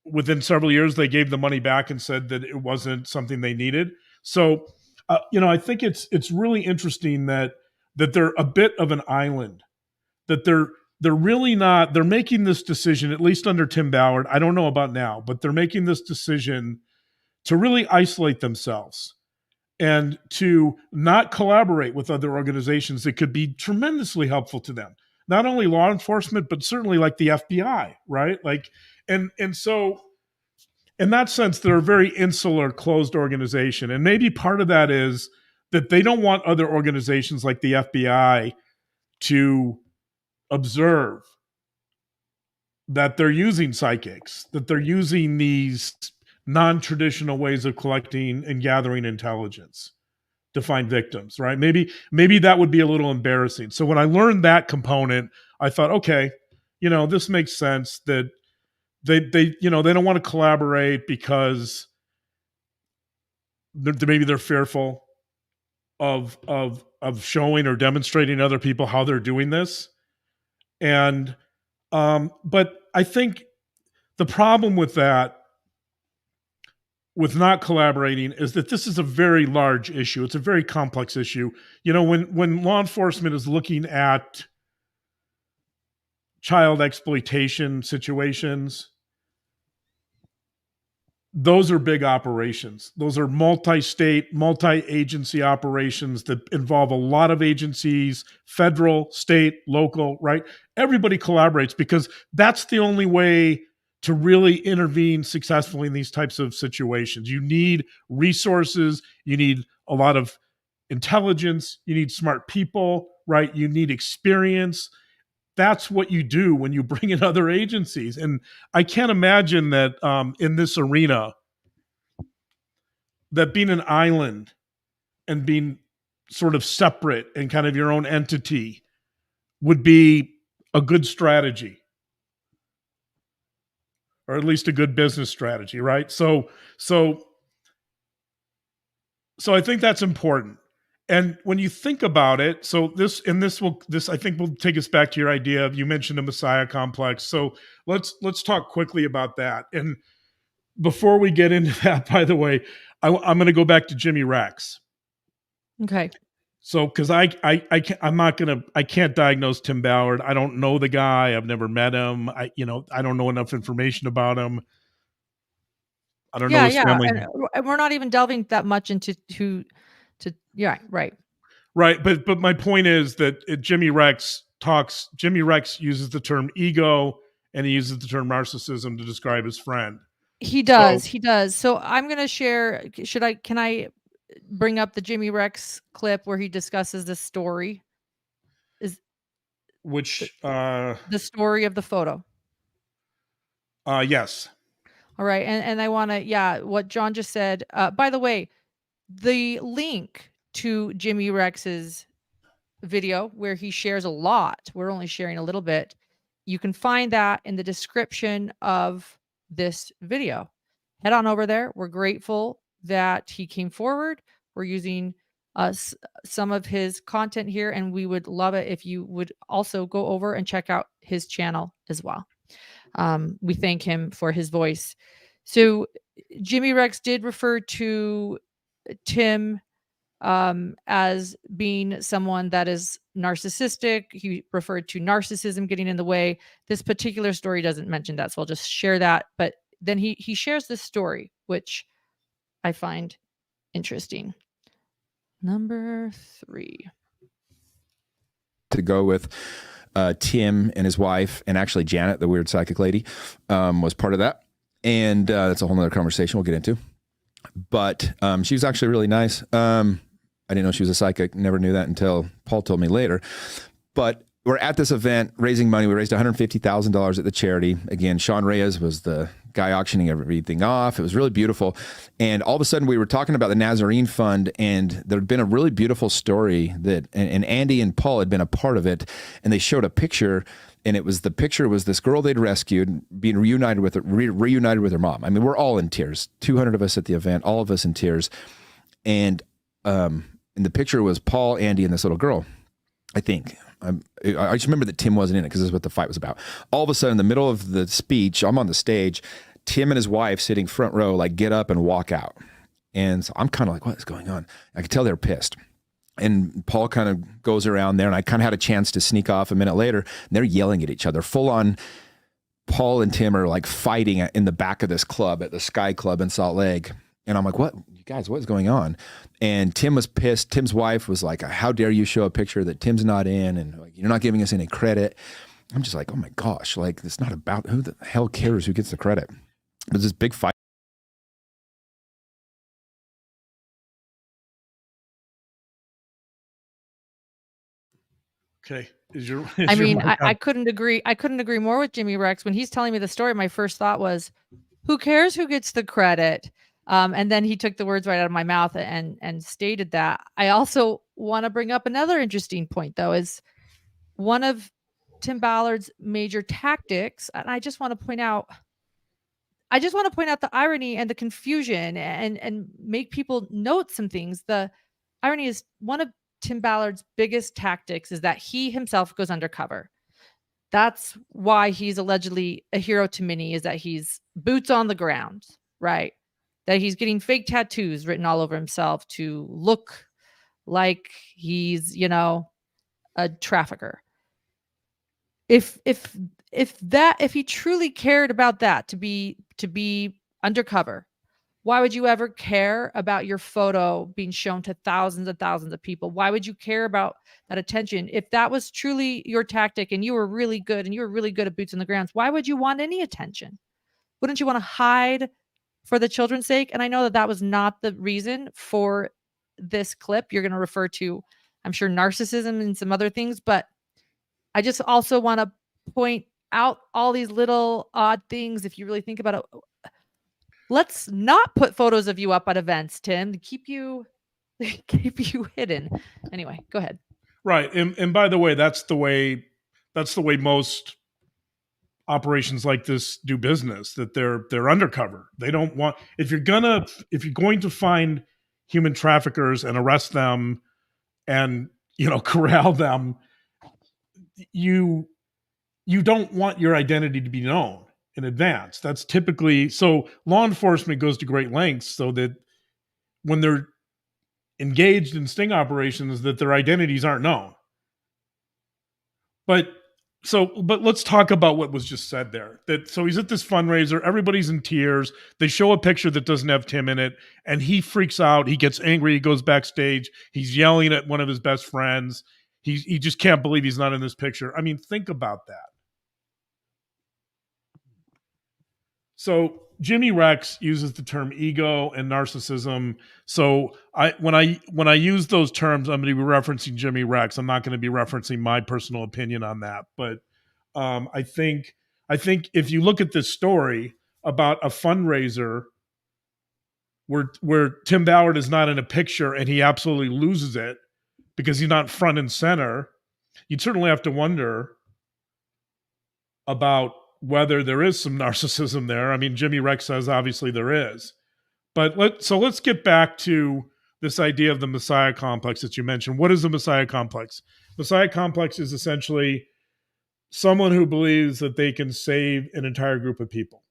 within several years they gave the money back and said that it wasn't something they needed. So, I think it's really interesting that they're a bit of an island, that they're really not. They're making this decision, at least under Tim Ballard. I don't know about now, but they're making this decision to really isolate themselves and to not collaborate with other organizations that could be tremendously helpful to them. Not only law enforcement, but certainly like the FBI, right? Like, and so in that sense, they're a very insular, closed organization. And maybe part of that is that they don't want other organizations like the FBI to observe that they're using psychics, that they're using these non-traditional ways of collecting and gathering intelligence to find victims, right? Maybe that would be a little embarrassing. So when I learned that component, I thought, okay, this makes sense that they don't want to collaborate because maybe they're fearful of showing or demonstrating to other people how they're doing this. And but I think the problem with that, with not collaborating, is that this is a very large issue. It's a very complex issue. When law enforcement is looking at child exploitation situations, those are big operations. Those are multi-state, multi-agency operations that involve a lot of agencies, federal, state, local, right? Everybody collaborates because that's the only way to really intervene successfully in these types of situations. You need resources, you need a lot of intelligence, you need smart people, right? You need experience. That's what you do when you bring in other agencies. And I can't imagine that in this arena, that being an island and being sort of separate and kind of your own entity would be a good strategy, or at least a good business strategy, right? So I think that's important. And when you think about it, this I think will take us back to your idea of, you mentioned the Messiah complex. So let's talk quickly about that. And before we get into that, by the way, I'm going to go back to Jimmy Rex. Okay. So, because I can't diagnose Tim Ballard. I don't know the guy. I've never met him. I don't know enough information about him. I don't know his family. And we're not even delving that much into right. Right, but my point is that Jimmy Rex uses the term ego, and he uses the term narcissism to describe his friend. He does. So I'm going to share. Can I bring up the Jimmy Rex clip where he discusses this story? The story of the photo? Yes. All right, and I want to, what John just said. By the way, the link to Jimmy Rex's video where he shares a lot. We're only sharing a little bit. You can find that in the description of this video. Head on over there. We're grateful that he came forward. We're using some of his content here, and we would love it if you would also go over and check out his channel as well. We thank him for his voice. So Jimmy Rex did refer to Tim as being someone that is narcissistic. He referred to narcissism getting in the way. This particular story doesn't mention that, so I'll just share that. But then he shares this story, which I find interesting. Number 3. To go with Tim and his wife, and actually Janet, the weird psychic lady, was part of that. And that's a whole nother conversation we'll get into. But she was actually really nice. I didn't know she was a psychic. Never knew that until Paul told me later. But we're at this event raising money. We raised $150,000 at the charity. Again, Sean Reyes was the guy auctioning everything off. It was really beautiful. And all of a sudden we were talking about the Nazarene Fund, and there'd been a really beautiful story that, and Andy and Paul had been a part of it. And they showed a picture, and the picture was this girl they'd rescued being reunited with her mom. I mean, we're all in tears, 200 of us at the event, all of us in tears. And the picture was Paul, Andy, and this little girl, I think. I just remember that Tim wasn't in it because this is what the fight was about. All of a sudden, in the middle of the speech, I'm on the stage, Tim and his wife sitting front row, like get up and walk out. And so I'm kind of like, what is going on? I could tell they're pissed. And Paul kind of goes around there, and I kind of had a chance to sneak off a minute later, and they're yelling at each other. Full on, Paul and Tim are like fighting in the back of this club at the Sky Club in Salt Lake. And I'm like, what? You guys, what is going on? And Tim was pissed. Tim's wife was like, how dare you show a picture that Tim's not in? And like, you're not giving us any credit. I'm just like, oh my gosh, like it's not about who the hell cares who gets the credit. There's this big fight. Okay. I couldn't agree. I couldn't agree more with Jimmy Rex. When he's telling me the story, my first thought was, who cares who gets the credit? And then he took the words right out of my mouth and stated that. I also want to bring up another interesting point, though, is one of Tim Ballard's major tactics. And I just want to point out the irony and the confusion and make people note some things. The irony is one of Tim Ballard's biggest tactics is that he himself goes undercover. That's why he's allegedly a hero to many, is that he's boots on the ground, right? That he's getting fake tattoos written all over himself to look like he's, a trafficker. If he truly cared about that, to be undercover, why would you ever care about your photo being shown to thousands and thousands of people? Why would you care about that attention? If that was truly your tactic and you were really good at boots on the ground, why would you want any attention? Wouldn't you want to hide for the children's sake? And I know that was not the reason for this clip. You're going to refer to, I'm sure, narcissism and some other things, but I just also want to point out all these little odd things. If you really think about it, let's not put photos of you up at events, Tim, to keep you hidden. Anyway, go ahead. Right. And by the way, that's the way most operations like this do business, that they're undercover. They don't want, if you're going to find human traffickers and arrest them and, corral them, you don't want your identity to be known in advance. That's typically, so law enforcement goes to great lengths so that when they're engaged in sting operations, that their identities aren't known. But let's talk about what was just said there. So he's at this fundraiser, everybody's in tears. They show a picture that doesn't have Tim in it, and he freaks out. He gets angry. He goes backstage. He's yelling at one of his best friends. He just can't believe he's not in this picture. I mean, think about that. So Jimmy Rex uses the term ego and narcissism. So when I use those terms, I'm going to be referencing Jimmy Rex. I'm not going to be referencing my personal opinion on that. But I think if you look at this story about a fundraiser where Tim Ballard is not in a picture and he absolutely loses it, because he's not front and center, you'd certainly have to wonder about whether there is some narcissism there. I mean, Jimmy Rex says obviously there is. But let's get back to this idea of the Messiah complex that you mentioned. What is the Messiah complex? Messiah complex is essentially someone who believes that they can save an entire group of people.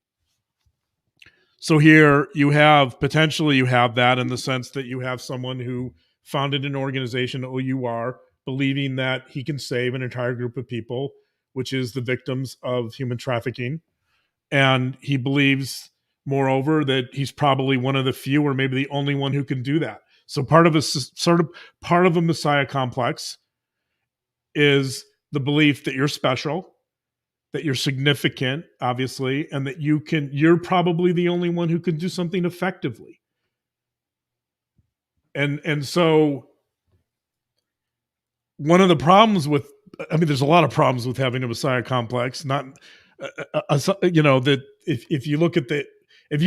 So here you have that in the sense that you have someone who founded an organization, OUR, believing that he can save an entire group of people, which is the victims of human trafficking. And he believes, moreover, that he's probably one of the few or maybe the only one who can do that. So part of a Messiah complex is the belief that you're special, that you're significant, obviously, and that you're probably the only one who can do something effectively. And so one of the problems there's a lot of problems with having a Messiah complex, not that if you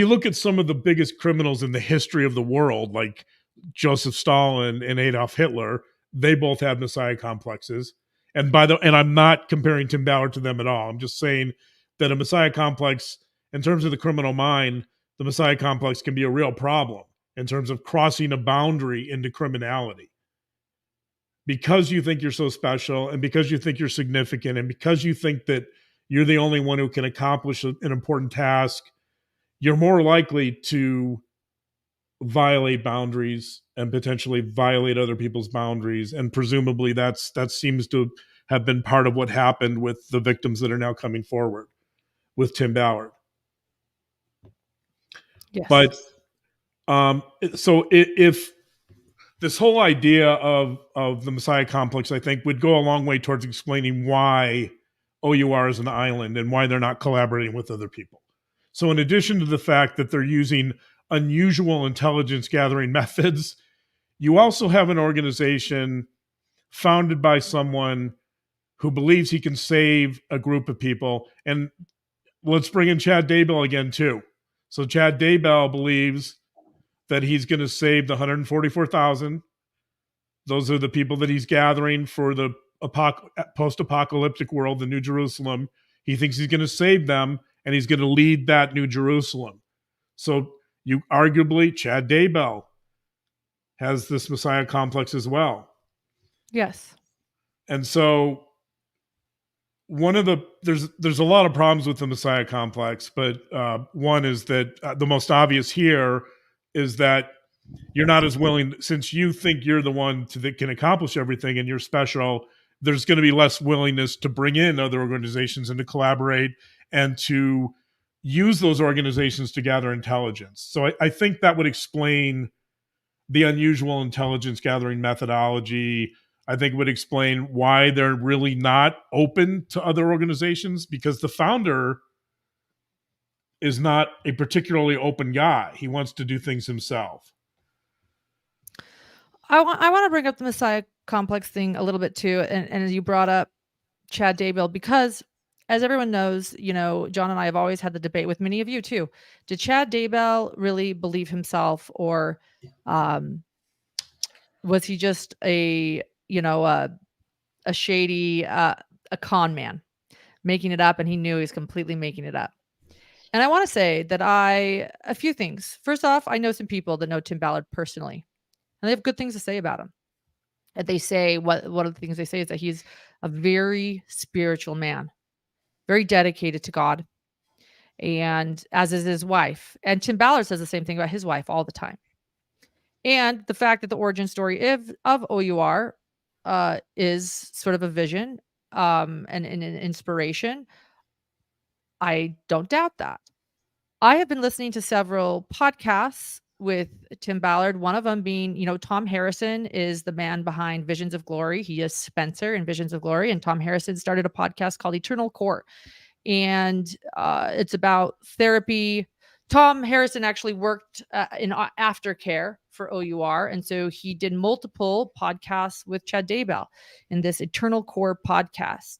look at some of the biggest criminals in the history of the world, like Joseph Stalin and Adolf Hitler, they both have Messiah complexes. And I'm not comparing Tim Ballard to them at all. I'm just saying that a Messiah complex, in terms of the criminal mind, the Messiah complex can be a real problem in terms of crossing a boundary into criminality. Because you think you're so special, and because you think you're significant, and because you think that you're the only one who can accomplish an important task, you're more likely to violate boundaries and potentially violate other people's boundaries. And presumably that seems to have been part of what happened with the victims that are now coming forward with Tim Ballard. Yes. But so if this whole idea of the Messiah complex, I think, would go a long way towards explaining why OUR is an island and why they're not collaborating with other people. So in addition to the fact that they're using unusual intelligence gathering methods, you also have an organization founded by someone who believes he can save a group of people. And let's bring in Chad Daybell again, too. So Chad Daybell believes that he's going to save the 144,000. Those are the people that he's gathering for the post-apocalyptic world, the New Jerusalem. He thinks he's going to save them, and he's going to lead that New Jerusalem. So you arguably, Chad Daybell has this Messiah complex as well. Yes. And so there's a lot of problems with the Messiah complex, but one is that the most obvious here is that you're not as willing, since you think you're the one that can accomplish everything and you're special, there's going to be less willingness to bring in other organizations and to collaborate and to use those organizations to gather intelligence. So I think that would explain the unusual intelligence gathering methodology. I think it would explain why they're really not open to other organizations, because the founder is not a particularly open guy. He wants to do things himself. I want to bring up the Messiah complex thing a little bit too, and as you brought up Chad Daybell, because as everyone knows, John and I have always had the debate with many of you too. Did Chad Daybell really believe himself, or was he just a shady, a con man, making it up, and he knew he was completely making it up? And I want to say that a few things. First off, I know some people that know Tim Ballard personally, and they have good things to say about him. And they say, one of the things they say is that he's a very spiritual man, very dedicated to God, and as is his wife. And Tim Ballard says the same thing about his wife all the time. And the fact that the origin story of OUR is sort of a vision and an inspiration, I don't doubt that. I have been listening to several podcasts with Tim Ballard, one of them being, Tom Harrison is the man behind Visions of Glory. He is Spencer in Visions of Glory, and Tom Harrison started a podcast called Eternal Core, and it's about therapy. Tom Harrison actually worked in aftercare for OUR, and so he did multiple podcasts with Chad Daybell in this Eternal Core podcast.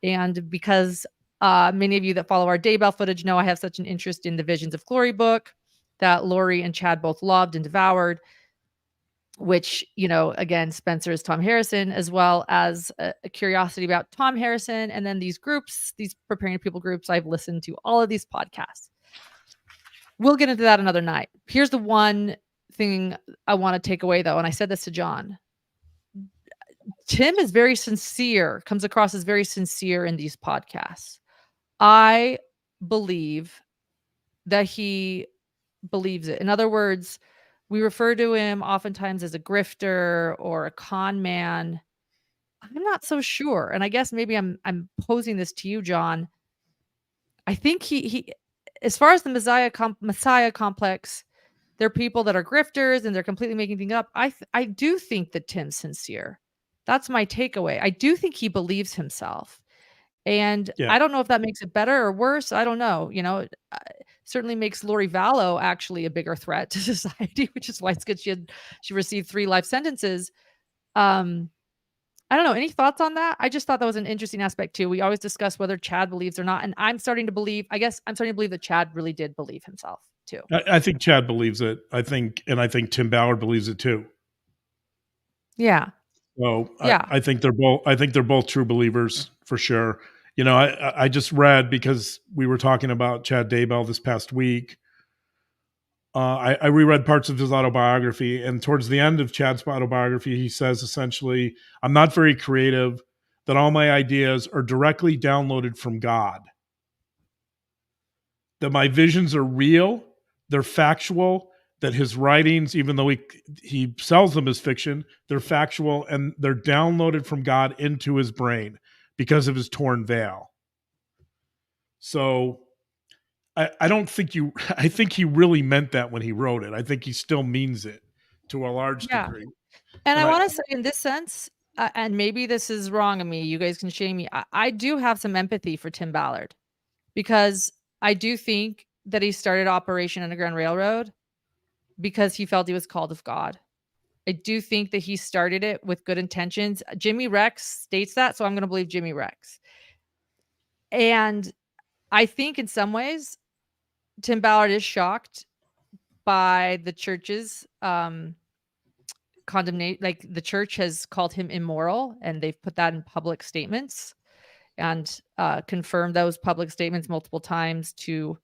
And because many of you that follow our Daybell footage know I have such an interest in the Visions of Glory book that Lori and Chad both loved and devoured, which, again, Spencer is Tom Harrison, as well as a curiosity about Tom Harrison. And then these groups, these preparing people groups, I've listened to all of these podcasts. We'll get into that another night. Here's the one thing I want to take away, though. And I said this to John. Tim is very sincere, comes across as very sincere in these podcasts. I believe that he believes it. In other words, we refer to him oftentimes as a grifter or a con man. I'm not so sure. And I guess maybe I'm posing this to you, John. I think he as far as the Messiah complex, they're people that are grifters and they're completely making things up. I do think that Tim's sincere. That's my takeaway. I do think he believes himself. And Yeah. I don't know if that makes it better or worse. I don't know. It certainly makes Lori Vallow actually a bigger threat to society, which is why it's good she received 3 life sentences. I don't know. Any thoughts on that? I just thought that was an interesting aspect too. We always discuss whether Chad believes or not. And I'm starting to believe that Chad really did believe himself too. I think Chad believes it. I think Tim Ballard believes it too. Yeah. So Yeah. I think they're both true believers for sure. I just read, because we were talking about Chad Daybell this past week. I reread parts of his autobiography, and towards the end of Chad's autobiography, he says essentially, "I'm not very creative, that all my ideas are directly downloaded from God, that my visions are real, they're factual, that his writings, even though he sells them as fiction, they're factual, and they're downloaded from God into his brain because of his torn veil." So I don't think I think he really meant that when he wrote it. I think he still means it to a large degree. And I want to say, in this sense, and maybe this is wrong of me, you guys can shame me. I do have some empathy for Tim Ballard, because I do think that he started Operation Underground Railroad because he felt he was called of God. I do think that he started it with good intentions. Jimmy Rex states that, so I'm going to believe Jimmy Rex. And I think in some ways, Tim Ballard is shocked by the church's condemnation. Like, the church has called him immoral, and they've put that in public statements and confirmed those public statements multiple times to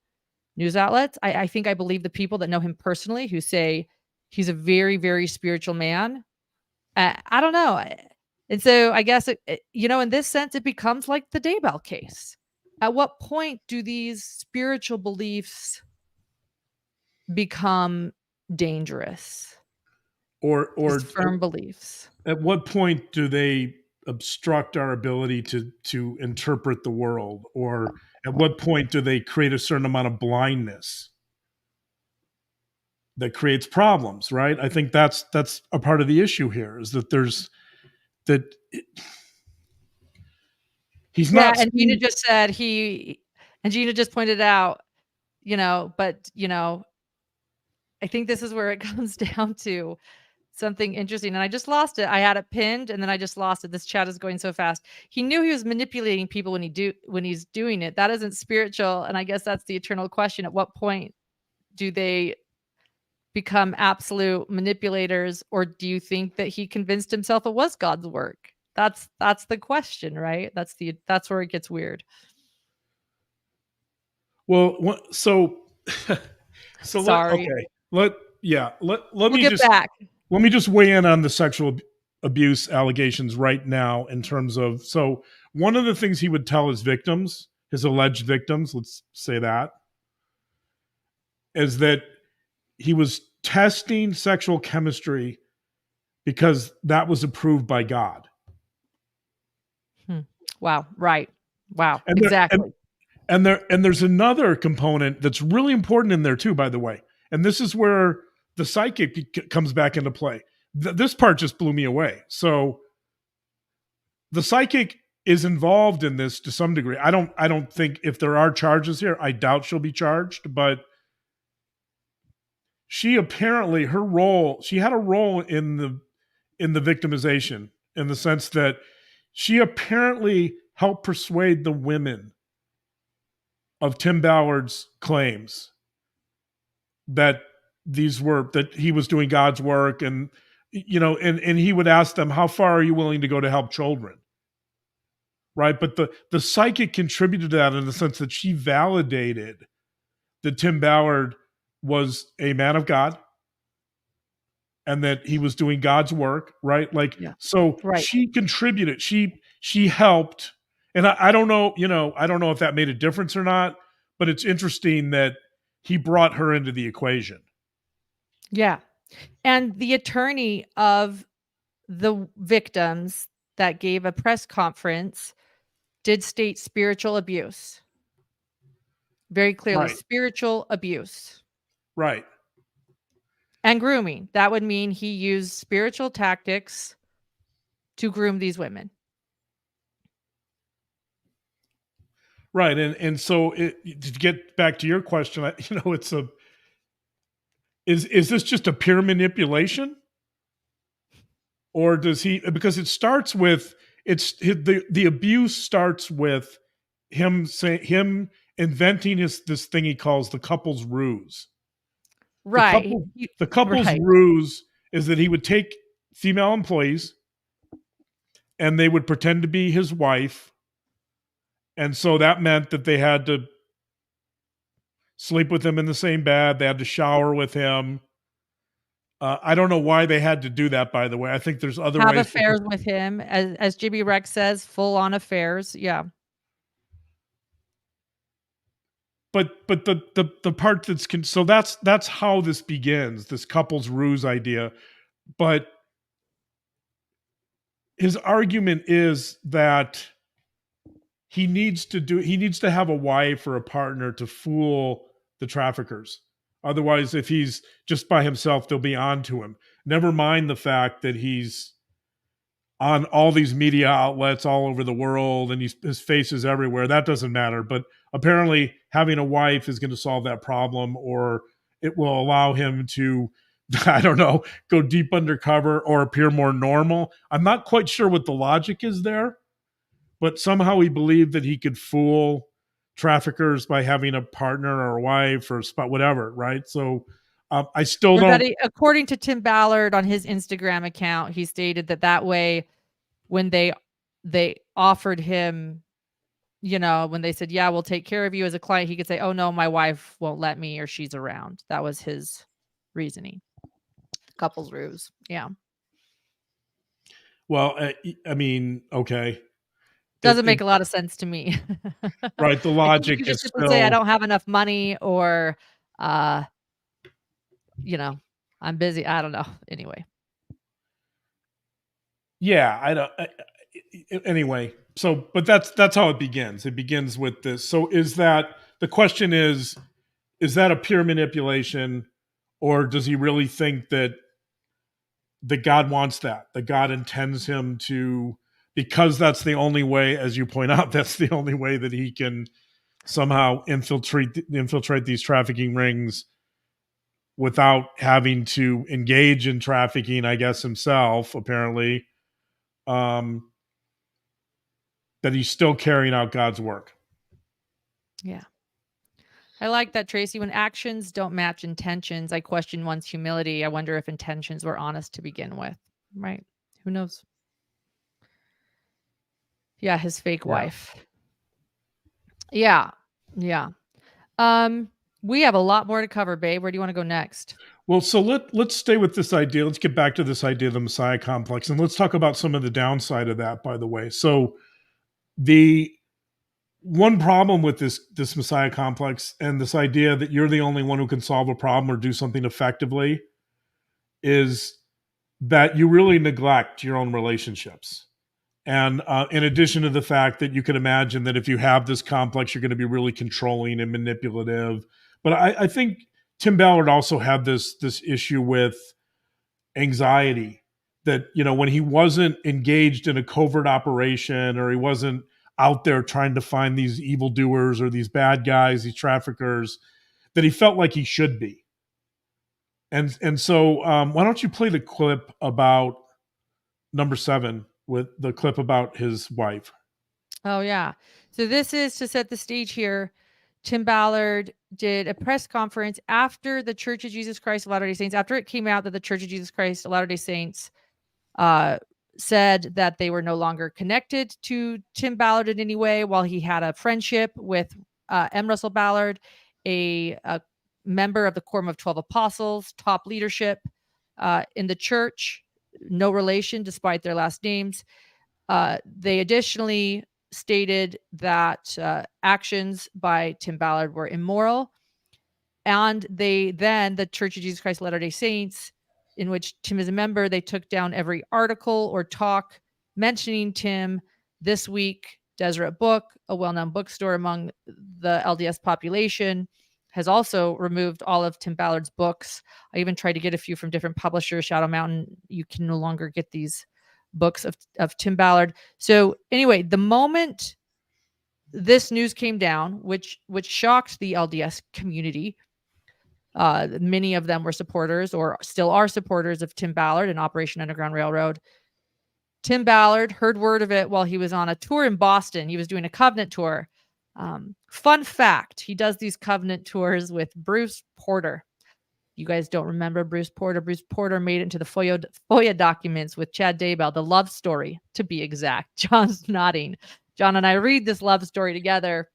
news outlets. I think I believe the people that know him personally, who say he's a very, very spiritual man. I don't know. And so I guess, in this sense, it becomes like the Daybell case. At what point do these spiritual beliefs become dangerous? Or These firm beliefs. At what point do they obstruct our ability to interpret the world? Or at what point do they create a certain amount of blindness that creates problems, right? I think that's a part of the issue here, is that he's not. And Gina just said Gina just pointed out, but I think this is where it comes down to something interesting. And I just lost it. I had it pinned and then I just lost it. This chat is going so fast. He knew he was manipulating people when he's doing it. That isn't spiritual. And I guess that's the eternal question. At what point do they become absolute manipulators? Or do you think that he convinced himself it was God's work? That's the question, right? That's where it gets weird. Well, so sorry. Let me get back. Let me just weigh in on the sexual abuse allegations right now, in terms of, so one of the things he would tell his victims, his alleged victims, let's say that, is that he was testing sexual chemistry because that was approved by God. Wow. Right. Wow. And exactly. And there's another component that's really important in there too, by the way. And this is where the psychic comes back into play. This part just blew me away. So the psychic is involved in this to some degree. I don't think, if there are charges here, I doubt she'll be charged, but she apparently, she had a role in the victimization, in the sense that she apparently helped persuade the women of Tim Ballard's claims that he was doing God's work, and and he would ask them, how far are you willing to go to help children? Right. But the psychic contributed to that in the sense that she validated that Tim Ballard was a man of God and that he was doing God's work. Right. Like, Yeah. so Right. she contributed, she helped. And I don't know, I don't know if that made a difference or not, but it's interesting that he brought her into the equation. Yeah. And the attorney of the victims that gave a press conference did state spiritual abuse. Very clearly, Right. spiritual abuse. Right. And grooming. That would mean he used spiritual tactics to groom these women. Right. And so to get back to your question, is this just a pure manipulation? Or does he, because it starts with, the abuse starts with him inventing this thing he calls the couple's ruse. Right. The couple's Right. ruse is that he would take female employees and they would pretend to be his wife. And so that meant that they had to sleep with him in the same bed. They had to shower with him. I don't know why they had to do that, by the way. I think there's other Have ways. affairs with him, as Jimmy Rex says, full on affairs. Yeah. But the part so that's how this begins, this couple's ruse idea. But his argument is that he needs to have a wife or a partner to fool the traffickers. Otherwise, if he's just by himself, they'll be on to him. Never mind the fact that he's on all these media outlets all over the world and his face is everywhere. That doesn't matter. But apparently having a wife is going to solve that problem, or it will allow him to, I don't know, go deep undercover or appear more normal. I'm not quite sure what the logic is there, but somehow he believed that he could fool traffickers by having a partner or a wife or whatever, right? So I still don't. According to Tim Ballard on his Instagram account, he stated that way, when they offered him, when they said, yeah, we'll take care of you as a client, he could say, oh no, my wife won't let me, or she's around. That was his reasoning. Couple's ruse. Yeah. Well, I mean, okay. Doesn't make a lot of sense to me. Right. The logic you is just still say I don't have enough money, or, I'm busy. I don't know. Anyway. Yeah, I don't. Anyway, so but that's how it begins. It begins with this. So the question is that a pure manipulation, or does he really think that God wants that God intends him to? Because that's the only way, as you point out, that's the only way that he can somehow infiltrate these trafficking rings without having to engage in trafficking, I guess, himself, apparently, that he's still carrying out God's work. Yeah. I like that, Tracy. When actions don't match intentions, I question one's humility. I wonder if intentions were honest to begin with. Right. Who knows? Yeah, his fake wife. Yeah. Yeah. We have a lot more to cover, babe. Where do you want to go next? Well, so let's stay with this idea. Let's get back to this idea of the Messiah complex, and let's talk about some of the downside of that, by the way. So the one problem with this Messiah complex and this idea that you're the only one who can solve a problem or do something effectively is that you really neglect your own relationships. And in addition to the fact that you can imagine that if you have this complex, you're going to be really controlling and manipulative. But I think Tim Ballard also had this issue with anxiety, that, when he wasn't engaged in a covert operation, or he wasn't out there trying to find these evildoers or these bad guys, these traffickers, that he felt like he should be. And so why don't you play the clip about number 7, with the clip about his wife? Oh, yeah. So this is to set the stage here. Tim Ballard did a press conference after the Church of Jesus Christ of Latter-day Saints, after it came out that the Church of Jesus Christ of Latter-day Saints said that they were no longer connected to Tim Ballard in any way, while he had a friendship with M. Russell Ballard, a member of the Quorum of 12 Apostles, top leadership in the church, no relation despite their last names. They additionally stated that actions by Tim Ballard were immoral. And the Church of Jesus Christ of Latter-day Saints, in which Tim is a member, they took down every article or talk mentioning Tim. This week, Deseret Book, a well-known bookstore among the LDS population, has also removed all of Tim Ballard's books. I even tried to get a few from different publishers. Shadow Mountain, you can no longer get these books of Tim Ballard. So anyway, the moment this news came down, which shocked the LDS community, many of them were supporters or still are supporters of Tim Ballard and Operation Underground Railroad. Tim Ballard heard word of it while he was on a tour in Boston. He was doing a covenant tour. Fun fact, he does these covenant tours with Bruce Porter. You guys don't remember Bruce Porter. Bruce Porter made it into the FOIA documents with Chad Daybell, the love story, to be exact. John's nodding. John and I read this love story together,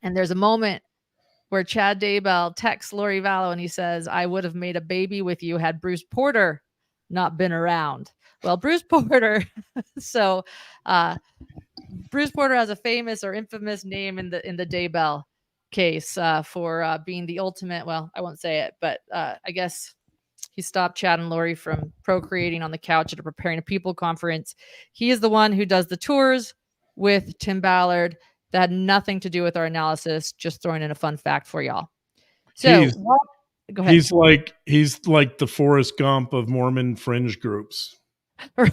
and there's a moment where Chad Daybell texts Lori Vallow and he says, "I would have made a baby with you had Bruce Porter not been around." Well, Bruce Porter, so Bruce Porter has a famous or infamous name in the Daybell case for being the ultimate, well, I won't say it, but I guess he stopped Chad and Lori from procreating on the couch at a Preparing a People conference. He is the one who does the tours with Tim Ballard. That had nothing to do with our analysis. Just throwing in a fun fact for y'all. So go ahead. He's like the Forrest Gump of Mormon fringe groups. Right.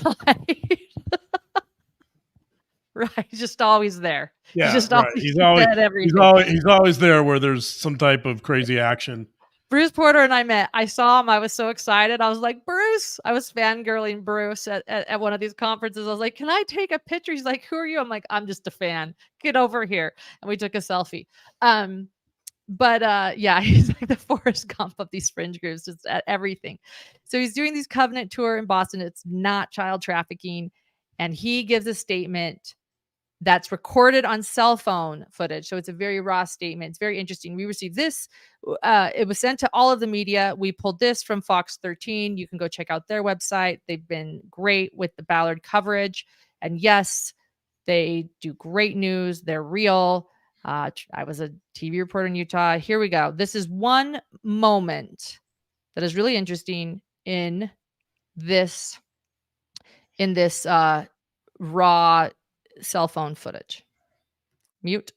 Right. He's just always there. Yeah, he's just right. He's always there where there's some type of crazy action. Bruce Porter and I met. I saw him. I was so excited. I was like, Bruce. I was fangirling Bruce at one of these conferences. I was like, can I take a picture? He's like, who are you? I'm like, I'm just a fan. Get over here. And we took a selfie. Yeah, he's like the Forrest Gump of these fringe groups, just at everything. So he's doing these covenant tour in Boston. It's not child trafficking. And he gives a statement that's recorded on cell phone footage. So it's a very raw statement. It's very interesting. We received this. It was sent to all of the media. We pulled this from Fox 13. You can go check out their website. They've been great with the Ballard coverage. And yes, they do great news. They're real. I was a TV reporter in Utah. Here we go. This is one moment that is really interesting in this raw cell phone footage. Mute.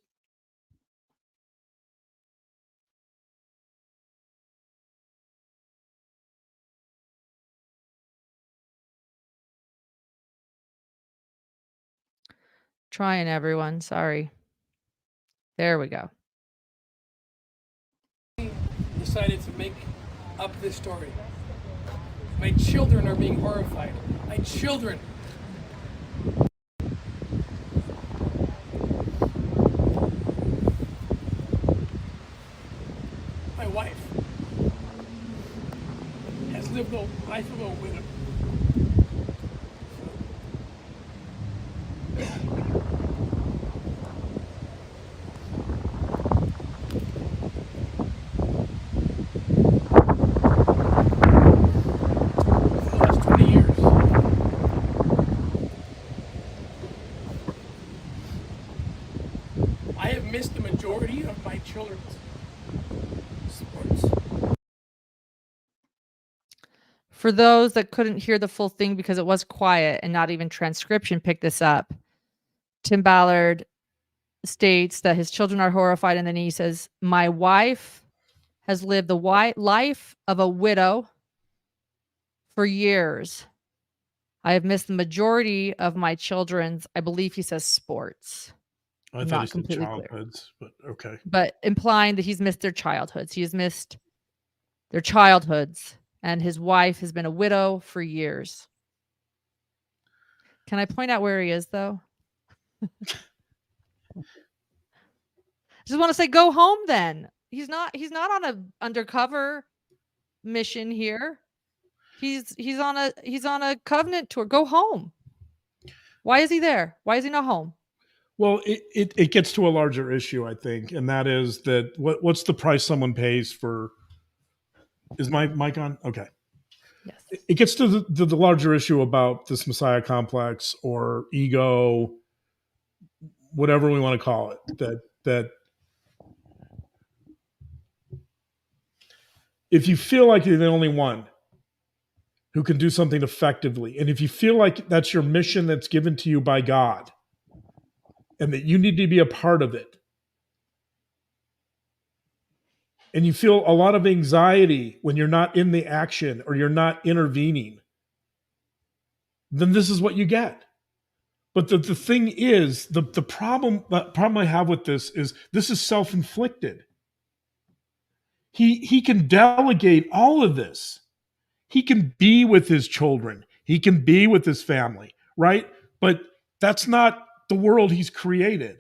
Trying, everyone. Sorry. There we go. Decided to make up this story. My children are being horrified. My children. My wife has lived a life of a widow. Missed the majority of my children's sports. For those that couldn't hear the full thing because it was quiet and not even transcription picked this up, Tim Ballard states that his children are horrified, and then he says, "My wife has lived the life of a widow for years. I have missed the majority of my children's," I believe he says, sports. I thought he said childhoods, but okay. But implying that he's missed their childhoods. He has missed their childhoods, and his wife has been a widow for years. Can I point out where he is, though? Just want to say, go home then. He's not on a undercover mission here. He's on a covenant tour. Go home. Why is he there? Why is he not home? Well, it gets to a larger issue, I think, and that is that what's the price someone pays for? Is my mic on? Okay. Yes. It gets to the larger issue about this Messiah complex or ego, whatever we want to call it. That if you feel like you're the only one who can do something effectively, and if you feel like that's your mission that's given to you by God, and that you need to be a part of it, and you feel a lot of anxiety when you're not in the action or you're not intervening, then this is what you get. But the thing is, the problem I have with this is self-inflicted. He can delegate all of this. He can be with his children. He can be with his family, right? But that's not the world he's created.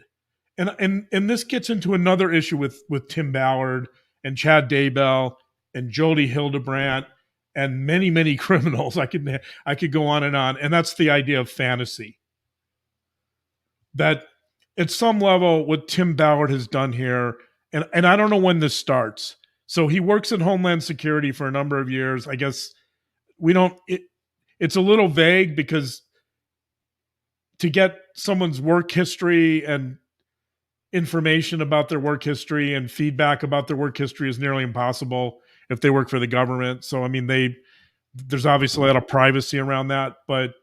And this gets into another issue with Tim Ballard and Chad Daybell and Jody Hildebrandt and many, many criminals. I could go on. And that's the idea of fantasy. That at some level, what Tim Ballard has done here, and I don't know when this starts. So he works in Homeland Security for a number of years. I guess it's a little vague because to get someone's work history and information about their work history and feedback about their work history is nearly impossible if they work for the government. So, I mean, there's obviously a lot of privacy around that, but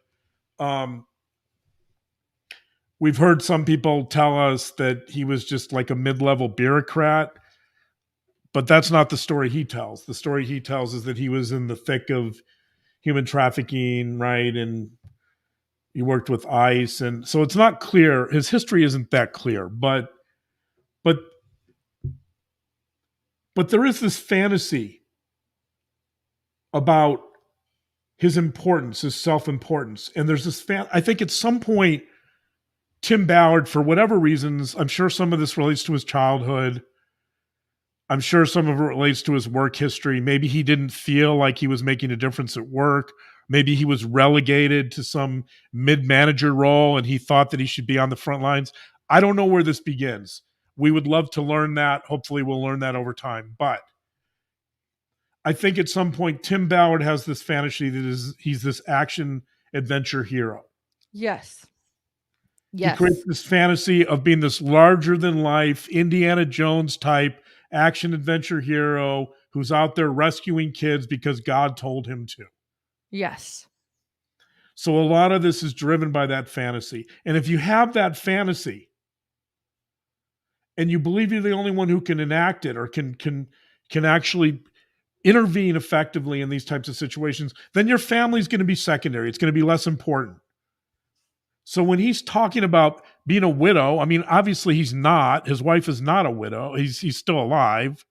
we've heard some people tell us that he was just like a mid-level bureaucrat, but that's not the story he tells. The story he tells is that he was in the thick of human trafficking, right? And he worked with ICE. And so it's not clear. His history isn't that clear, but there is this fantasy about his importance, his self-importance. And there's this I think at some point, Tim Ballard, for whatever reasons, I'm sure some of this relates to his childhood. I'm sure some of it relates to his work history. Maybe he didn't feel like he was making a difference at work. Maybe he was relegated to some mid-manager role and he thought that he should be on the front lines. I don't know where this begins. We would love to learn that. Hopefully we'll learn that over time. But I think at some point, Tim Ballard has this fantasy that he's this action adventure hero. Yes. Yes. He creates this fantasy of being this larger than life Indiana Jones type action adventure hero who's out there rescuing kids because God told him to. Yes. So a lot of this is driven by that fantasy. And if you have that fantasy and you believe you're the only one who can enact it or can actually intervene effectively in these types of situations, then your family's going to be secondary. It's going to be less important. So when he's talking about being a widow, I mean, obviously he's not. His wife is not a widow. He's still alive.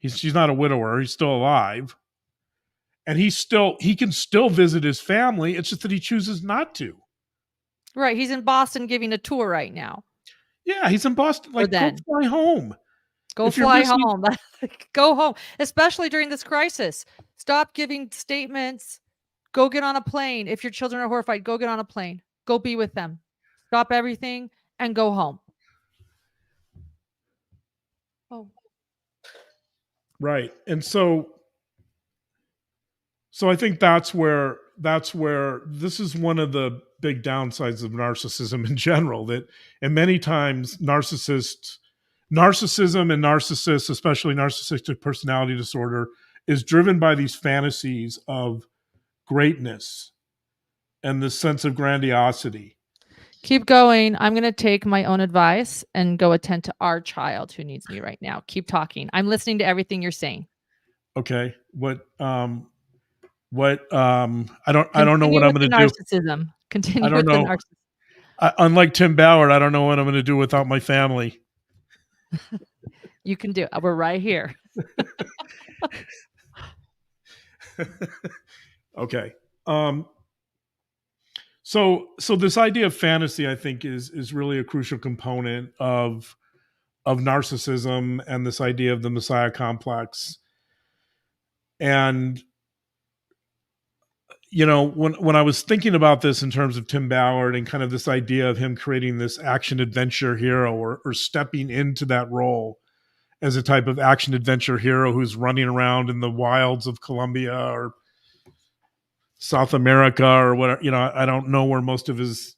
She's not a widower. He's still alive. And he can still visit his family. It's just that he chooses not to. Right. He's in Boston giving a tour right now. Yeah, he's in Boston. Like, go fly home. Go fly home. Go home. Especially during this crisis. Stop giving statements. Go get on a plane. If your children are horrified, go get on a plane. Go be with them. Stop everything and go home. Oh. Right. And so I think that's where this is one of the big downsides of narcissism in general, and many times narcissism and narcissists, especially narcissistic personality disorder, is driven by these fantasies of greatness and this sense of grandiosity. Keep going. I'm going to take my own advice and go attend to our child who needs me right now. Keep talking. I'm listening to everything you're saying. Okay. I don't know what I'm going to do. Narcissism. Continue with the narcissism. Unlike Tim Ballard, I don't know what I'm going to do without my family. You can do it. We're right here. Okay. So this idea of fantasy, I think, is really a crucial component of narcissism and this idea of the Messiah complex. And, you know, when I was thinking about this in terms of Tim Ballard and kind of this idea of him creating this action adventure hero or stepping into that role as a type of action adventure hero who's running around in the wilds of Colombia or South America or whatever, you know, I don't know where most of his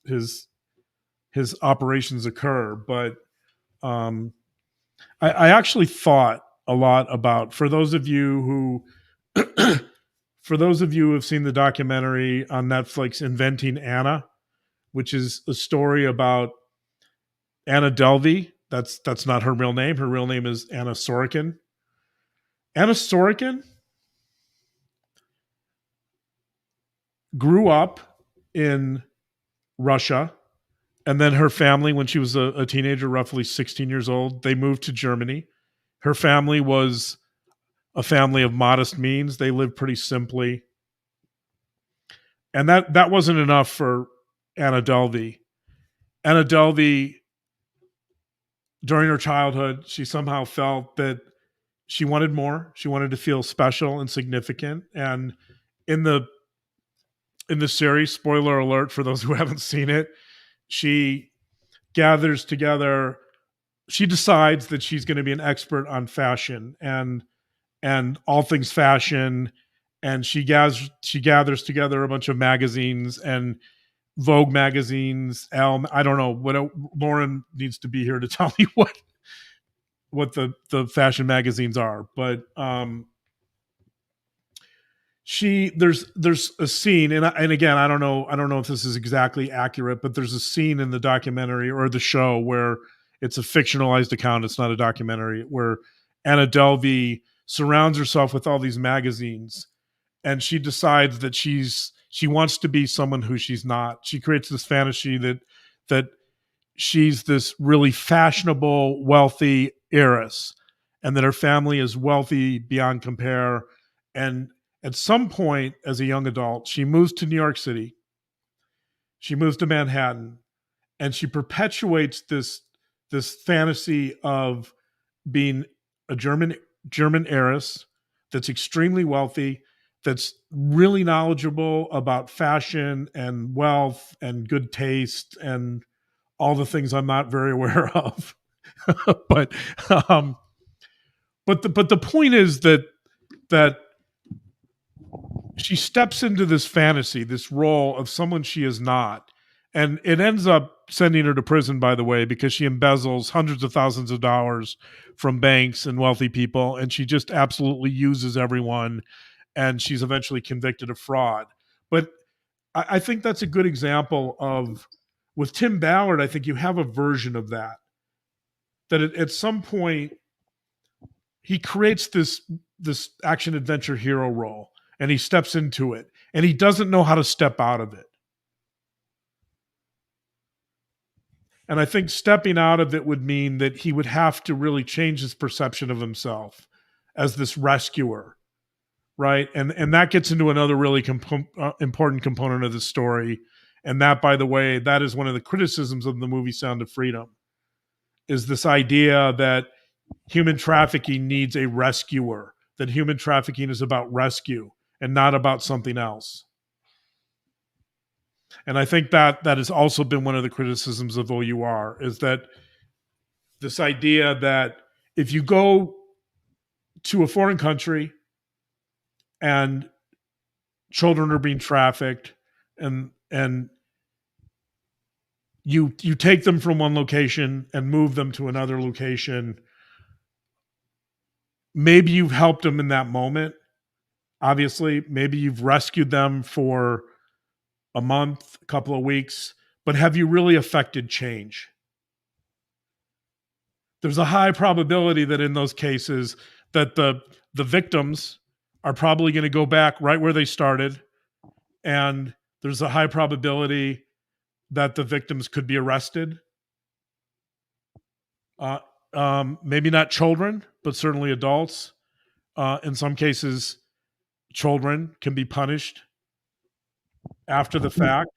operations occur, but I actually thought a lot about, for those of you who have seen the documentary on Netflix, Inventing Anna, which is a story about Anna Delvey. That's not her real name. Her real name is Anna Sorokin. Anna Sorokin grew up in Russia, and then her family, when she was a teenager, roughly 16 years old, they moved to Germany. Her family was a family of modest means. They lived pretty simply. And that wasn't enough for Anna Delvey. Anna Delvey, during her childhood, she somehow felt that she wanted more. She wanted to feel special and significant. And in the series, spoiler alert for those who haven't seen it, she gathers together, she decides that she's going to be an expert on fashion and all things fashion. And she gathers together a bunch of magazines and Vogue magazines. I don't know what Lauren needs to be here to tell me what the fashion magazines are, but there's a scene, and again, I don't know if this is exactly accurate, but there's a scene in the documentary or the show where it's a fictionalized account. It's not a documentary, where Anna Delvey surrounds herself with all these magazines, and she decides that she wants to be someone who she's not. She creates this fantasy that she's this really fashionable, wealthy heiress, and that her family is wealthy beyond compare. And at some point, as a young adult, she moves to New York City. She moves to Manhattan, and she perpetuates this fantasy of being a German heiress that's extremely wealthy, that's really knowledgeable about fashion and wealth and good taste and all the things I'm not very aware of. but the point is that she steps into this fantasy, this role of someone she is not. And it ends up sending her to prison, by the way, because she embezzles hundreds of thousands of dollars from banks and wealthy people. And she just absolutely uses everyone. And she's eventually convicted of fraud. But I think that's a good example of, with Tim Ballard, I think you have a version of that. That at some point, he creates this action adventure hero role. And he steps into it, and he doesn't know how to step out of it. And I think stepping out of it would mean that he would have to really change his perception of himself as this rescuer, right? And that gets into another really important component of the story. And that, by the way, that is one of the criticisms of the movie Sound of Freedom, is this idea that human trafficking needs a rescuer, that human trafficking is about rescue and not about something else. And I think that has also been one of the criticisms of OUR, is that this idea that if you go to a foreign country and children are being trafficked and you take them from one location and move them to another location, maybe you've helped them in that moment. Obviously, maybe you've rescued them for a month, a couple of weeks, but have you really affected change? There's a high probability that in those cases that the victims are probably going to go back right where they started, and there's a high probability that the victims could be arrested. Maybe not children, but certainly adults. In some cases, children can be punished after the fact.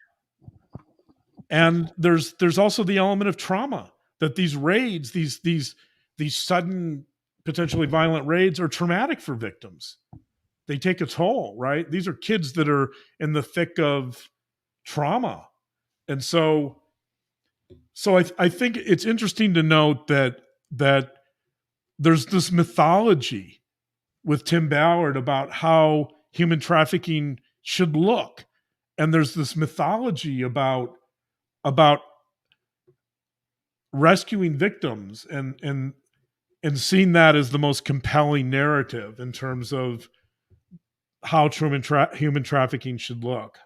And there's also the element of trauma, that these raids, these these sudden, potentially violent raids are traumatic for victims. They take a toll, right? These are kids that are in the thick of trauma. And so I think it's interesting to note that there's this mythology with Tim Ballard about how human trafficking should look. And there's this mythology about rescuing victims and seeing that as the most compelling narrative in terms of how human trafficking should look.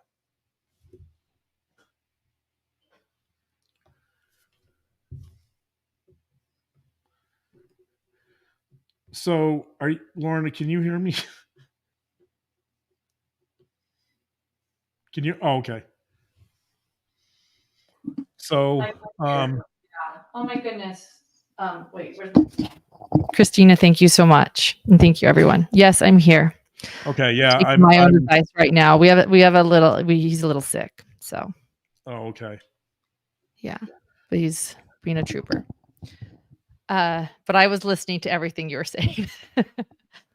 So, Lorna, can you hear me? Can you? Oh, okay. So, oh my goodness. Wait, Christina, thank you so much. And thank you, everyone. Yes, I'm here. Okay. Yeah. I'm my own advice right now. We have a little, he's a little sick. So. Oh, okay. Yeah. But he's being a trooper. But I was listening to everything you were saying.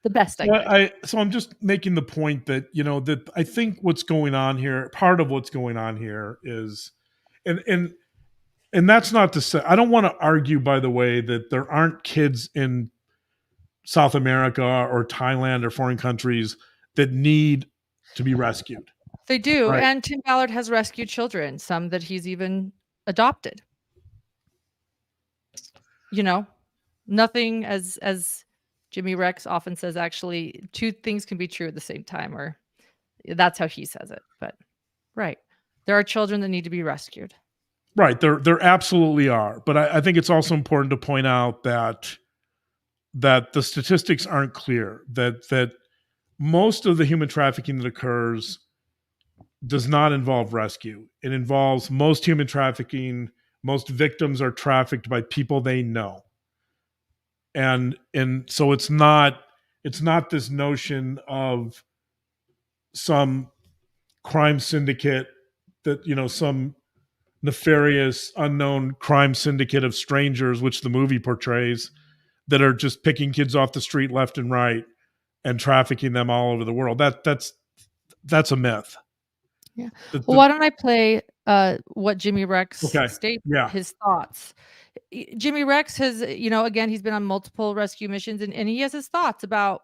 The best I could. So I'm just making the point that, that I think what's going on here, part of what's going on here is, and that's not to say, I don't want to argue, by the way, that there aren't kids in South America or Thailand or foreign countries that need to be rescued. They do. Right? And Tim Ballard has rescued children, some that he's even adopted. Nothing, as Jimmy Rex often says, actually, two things can be true at the same time, or that's how he says it. But right. There are children that need to be rescued. Right. There absolutely are. But I think it's also important to point out that the statistics aren't clear, that most of the human trafficking that occurs does not involve rescue. It involves most human trafficking. Most victims are trafficked by people they know. And so it's not this notion of some crime syndicate that, some nefarious unknown crime syndicate of strangers, which the movie portrays, that are just picking kids off the street left and right and trafficking them all over the world. That's a myth. Yeah. Well, why don't I play what Jimmy Rex states, his thoughts. Jimmy Rex has, again, he's been on multiple rescue missions, and he has his thoughts about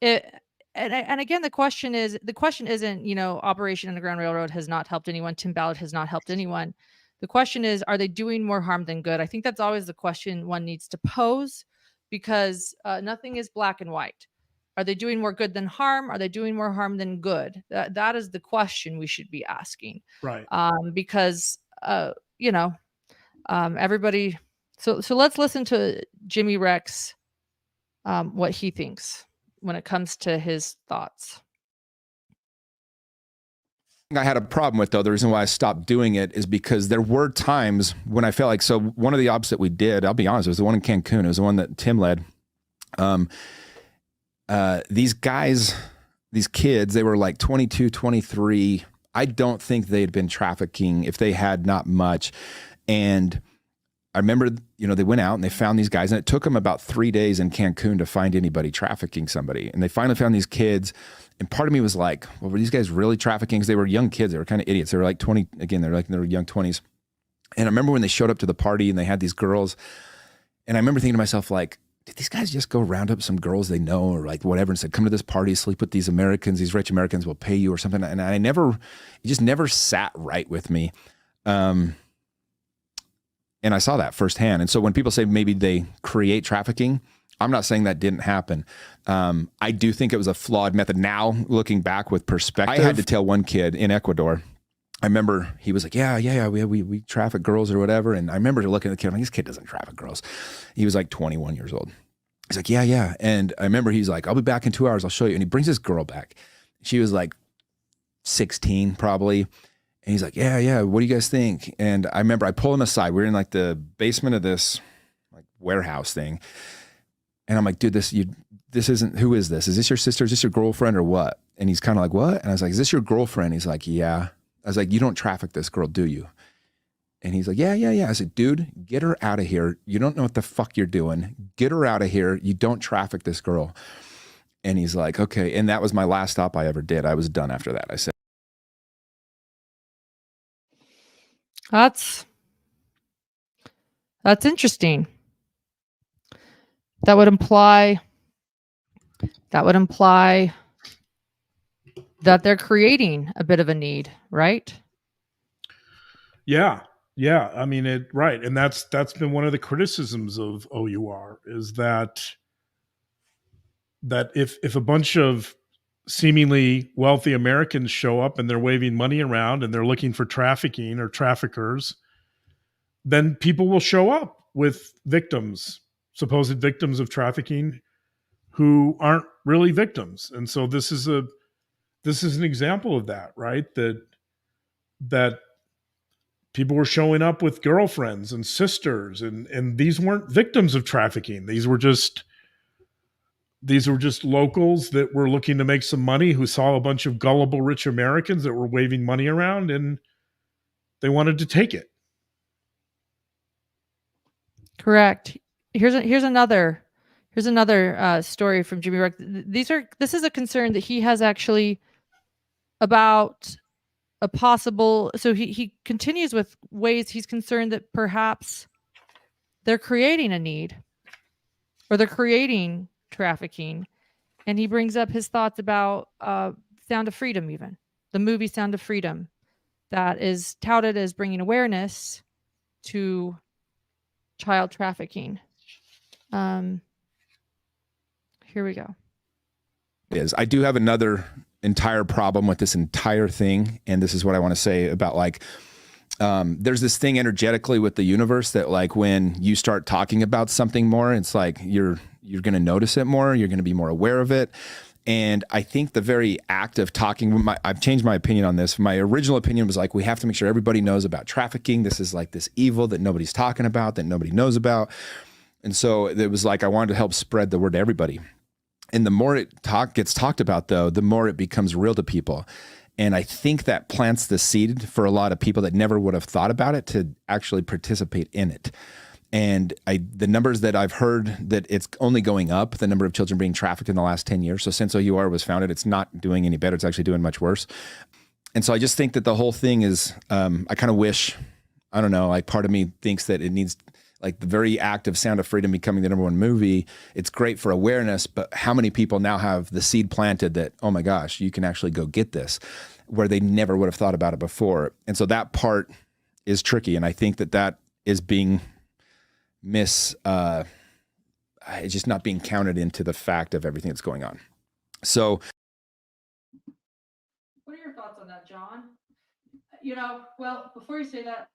it. And again, the question isn't, Operation Underground Railroad has not helped anyone. Tim Ballard has not helped anyone. The question is, are they doing more harm than good? I think that's always the question one needs to pose, because nothing is black and white. Are they doing more good than harm? Are they doing more harm than good? That is the question we should be asking. Right. Because, everybody. So let's listen to Jimmy Rex, what he thinks when it comes to his thoughts. I had a problem with, though, the reason why I stopped doing it is because there were times when I felt like, so one of the ops that we did, I'll be honest, it was the one in Cancun. It was the one that Tim led. These guys, these kids, they were like 22, 23. I don't think they had been trafficking if they had not much. And I remember, they went out and they found these guys, and it took them about 3 days in Cancun to find anybody trafficking somebody. And they finally found these kids. And part of me was like, well, were these guys really trafficking? Because they were young kids. They were kind of idiots. They were like 20, again, they're like in their young 20s. And I remember when they showed up to the party and they had these girls, and I remember thinking to myself, like, did these guys just go round up some girls they know or like whatever and said, come to this party, sleep with these Americans, these rich Americans will pay you or something. And it just never sat right with me. And I saw that firsthand. And so when people say maybe they create trafficking, I'm not saying that didn't happen. I do think it was a flawed method. Now, looking back with perspective, I had to tell one kid in Ecuador, I remember he was like, yeah, we traffic girls or whatever. And I remember looking at the kid, I'm like, this kid doesn't traffic girls. He was like 21 years old. He's like, yeah. And I remember he's like, I'll be back in 2 hours. I'll show you. And he brings this girl back. She was like 16 probably. And he's like, yeah, what do you guys think? And I remember I pull him aside. We're in like the basement of this like warehouse thing. And I'm like, dude, this isn't, who is this? Is this your sister? Is this your girlfriend or what? And he's kind of like, what? And I was like, is this your girlfriend? He's like, yeah. I was like, you don't traffic this girl, do you? And he's like, yeah. I said, dude, get her out of here. You don't know what the fuck you're doing. Get her out of here. You don't traffic this girl. And he's like, okay. And that was my last stop I ever did. I was done after that. I said, That's interesting. That would imply that they're creating a bit of a need, right? Yeah. I mean, right. And that's been one of the criticisms of OUR is that if a bunch of seemingly wealthy Americans show up and they're waving money around and they're looking for trafficking or traffickers, then people will show up with victims, supposed victims of trafficking, who aren't really victims. And so this is an example of that, right? That people were showing up with girlfriends and sisters, and these weren't victims of trafficking. These were just locals that were looking to make some money, who saw a bunch of gullible rich Americans that were waving money around, and they wanted to take it. Correct. Here's another story from Jimmy Rock. This is a concern that he has actually about a possible. So he continues with ways he's concerned that perhaps they're creating a need, or they're creating trafficking, and he brings up his thoughts about Sound of Freedom, even the movie Sound of Freedom, that is touted as bringing awareness to child trafficking. Here we go. I do have another entire problem with this entire thing, and this is what I want to say about, like, there's this thing energetically with the universe that, like, when you start talking about something more, it's like you're going to notice it more, you're going to be more aware of it. And I think the very act of talking, I've changed my opinion on this. My original opinion was like, we have to make sure everybody knows about trafficking. This is like this evil that nobody's talking about, that nobody knows about. And so it was like, I wanted to help spread the word to everybody. And the more it gets talked about, though, the more it becomes real to people. And I think that plants the seed for a lot of people that never would have thought about it to actually participate in it. And the numbers that I've heard, that it's only going up, the number of children being trafficked in the last 10 years. So since OUR was founded, it's not doing any better. It's actually doing much worse. And so I just think that the whole thing is, I kind of wish, I don't know, like part of me thinks that it needs, like the very act of Sound of Freedom becoming the #1 movie, it's great for awareness, but how many people now have the seed planted that, oh my gosh, you can actually go get this, where they never would have thought about it before. And so that part is tricky. And I think that is being it's just not being counted into the fact of everything that's going on. So what are your thoughts on that, John? Well, before you say that,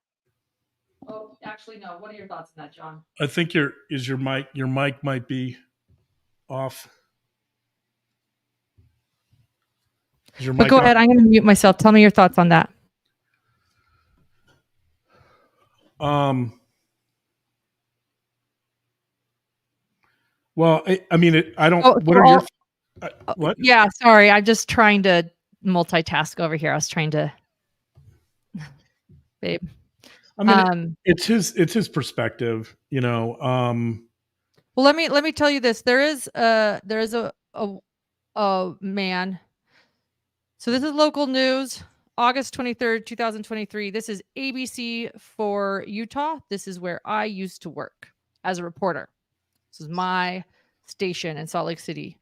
actually, no. What are your thoughts on that, John? I think your mic might be off. But go ahead. I'm going to mute myself. Tell me your thoughts on that. Well, I mean, I don't. What are your? What? Yeah, sorry. I'm just trying to multitask over here. I was trying to, babe. I mean, it's his perspective, Well, let me tell you this. There is a man. So this is local news, August 23rd, 2023. This is ABC for Utah. This is where I used to work as a reporter. This is my station in Salt Lake City.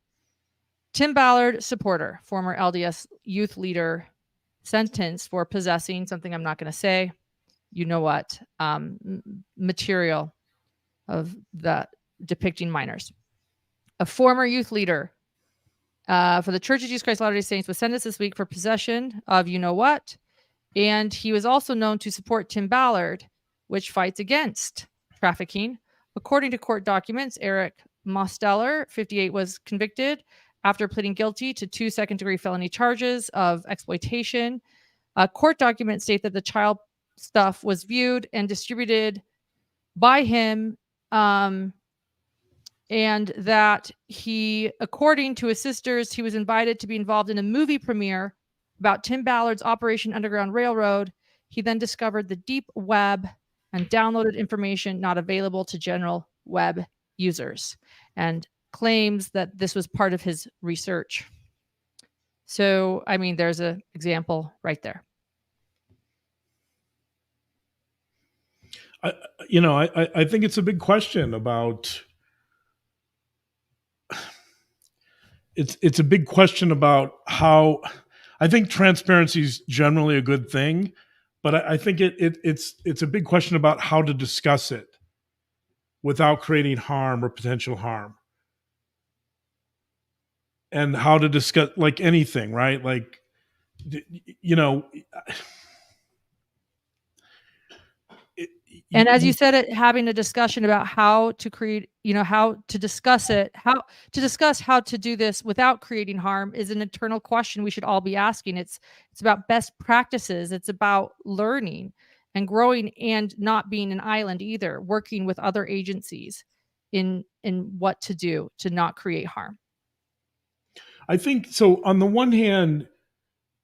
Tim Ballard, supporter, former LDS youth leader, sentenced for possessing something I'm not going to say. You know what? Material of that depicting minors. A former youth leader for the Church of Jesus Christ Latter-day Saints was sentenced this week for possession of you know what. And he was also known to support Tim Ballard, which fights against trafficking. According to court documents, Eric Mosteller, 58, was convicted after pleading guilty to 2 second-degree felony charges of exploitation. Court documents state that the child stuff was viewed and distributed by him, and that he, according to his sisters, he was invited to be involved in a movie premiere about Tim Ballard's Operation Underground Railroad He then discovered the deep web and downloaded information not available to general web users, and claims that this was part of his research. So, I mean, there's an example right there. I think it's a big question about. It's a big question about how. I think transparency is generally a good thing, but I think it's a big question about how to discuss it without creating harm or potential harm, and how to discuss, like anything, right? Like, And as you said, having a discussion about how to create, how to discuss it, how to do this without creating harm is an internal question we should all be asking. It's about best practices. It's about learning and growing, and not being an island either, working with other agencies in what to do to not create harm. I think so. On the one hand,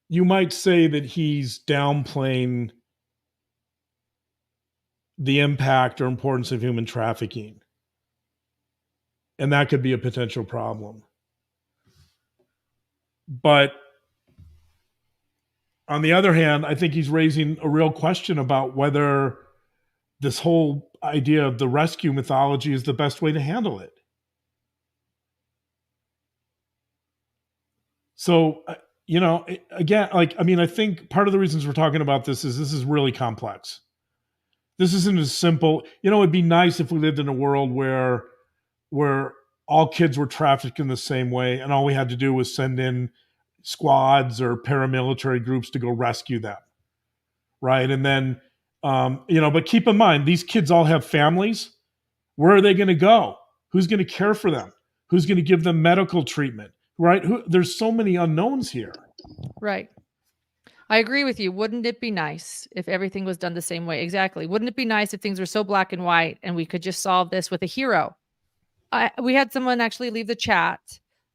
you might say that he's downplaying the impact or importance of human trafficking, and that could be a potential problem. But on the other hand, I think he's raising a real question about whether this whole idea of the rescue mythology is the best way to handle it. So, again, I think part of the reasons we're talking about this is really complex. This isn't as simple. It'd be nice if we lived in a world where all kids were trafficked in the same way, and all we had to do was send in squads or paramilitary groups to go rescue them, right? And then, but keep in mind, these kids all have families. Where are they going to go? Who's going to care for them? Who's going to give them medical treatment, right? There's so many unknowns here. Right. I agree with you. Wouldn't it be nice if everything was done the same way? Exactly. Wouldn't it be nice if things were so black and white and we could just solve this with a hero? We had someone actually leave the chat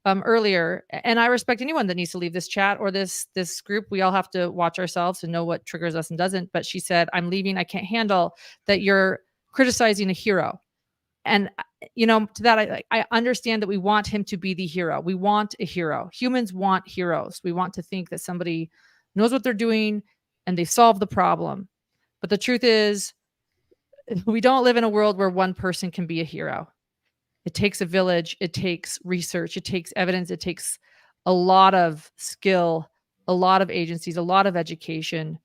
earlier, and I respect anyone that needs to leave this chat or this group. We all have to watch ourselves and know what triggers us and doesn't. But she said, "I'm leaving. I can't handle that you're criticizing a hero." And to that, I understand that we want him to be the hero. We want a hero. Humans want heroes. We want to think that somebody knows what they're doing and they solve the problem. But the truth is, we don't live in a world where one person can be a hero. It takes a village. It takes research. It takes evidence. It takes a lot of skill, a lot of agencies, a lot of education.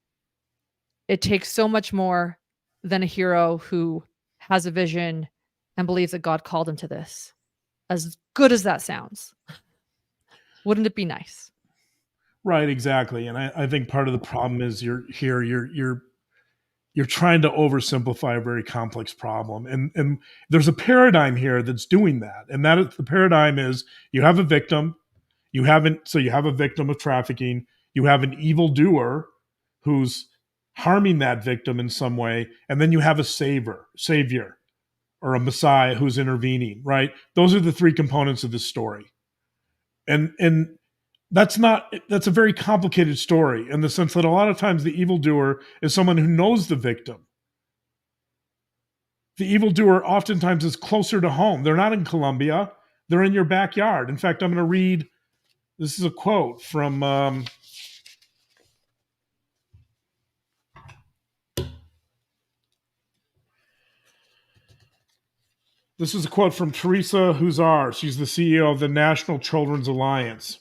It takes so much more than a hero who has a vision and believes that God called him to this. As good as that sounds, wouldn't it be nice? Right, exactly. And I think part of the problem is you're trying to oversimplify a very complex problem. And there's a paradigm here that's doing that. And that is, the paradigm is, you have a victim, you have a victim of trafficking, you have an evildoer who's harming that victim in some way, and then you have a savior, or a messiah who's intervening, right? Those are the three components of this story. And that's a very complicated story, in the sense that a lot of times the evildoer is someone who knows the victim. The evildoer oftentimes is closer to home. They're not in Colombia. They're in your backyard. In fact, I'm going to read, this is a quote from, this is a quote from Teresa Huzar. She's the CEO of the National Children's Alliance.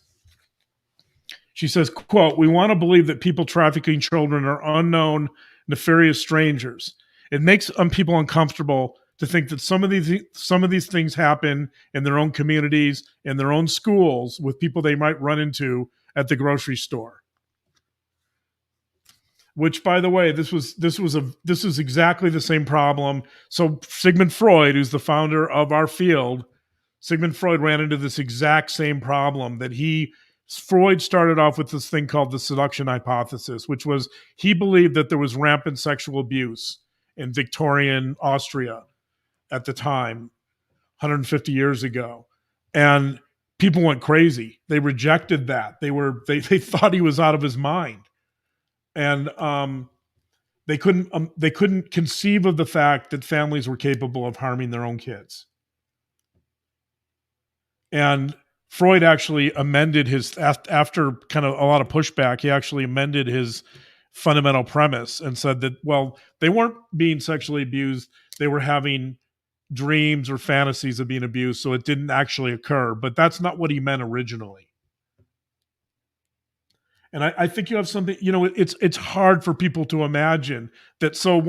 She says, quote, "We want to believe that people trafficking children are unknown, nefarious strangers. It makes people uncomfortable to think that some of these things happen in their own communities, in their own schools, with people they might run into at the grocery store." Which, by the way, this is exactly the same problem. So Sigmund Freud, who's the founder of our field, Sigmund Freud ran into this exact same problem. Freud started off with this thing called the seduction hypothesis, which was, he believed that there was rampant sexual abuse in Victorian Austria at the time, 150 years ago. And people went crazy. They rejected that. They thought he was out of his mind. And they couldn't conceive of the fact that families were capable of harming their own kids. And Freud actually amended his, after kind of a lot of pushback, he actually amended his fundamental premise and said that, well, they weren't being sexually abused. They were having dreams or fantasies of being abused, so it didn't actually occur. But that's not what he meant originally. And I think you have something, it's hard for people to imagine that. So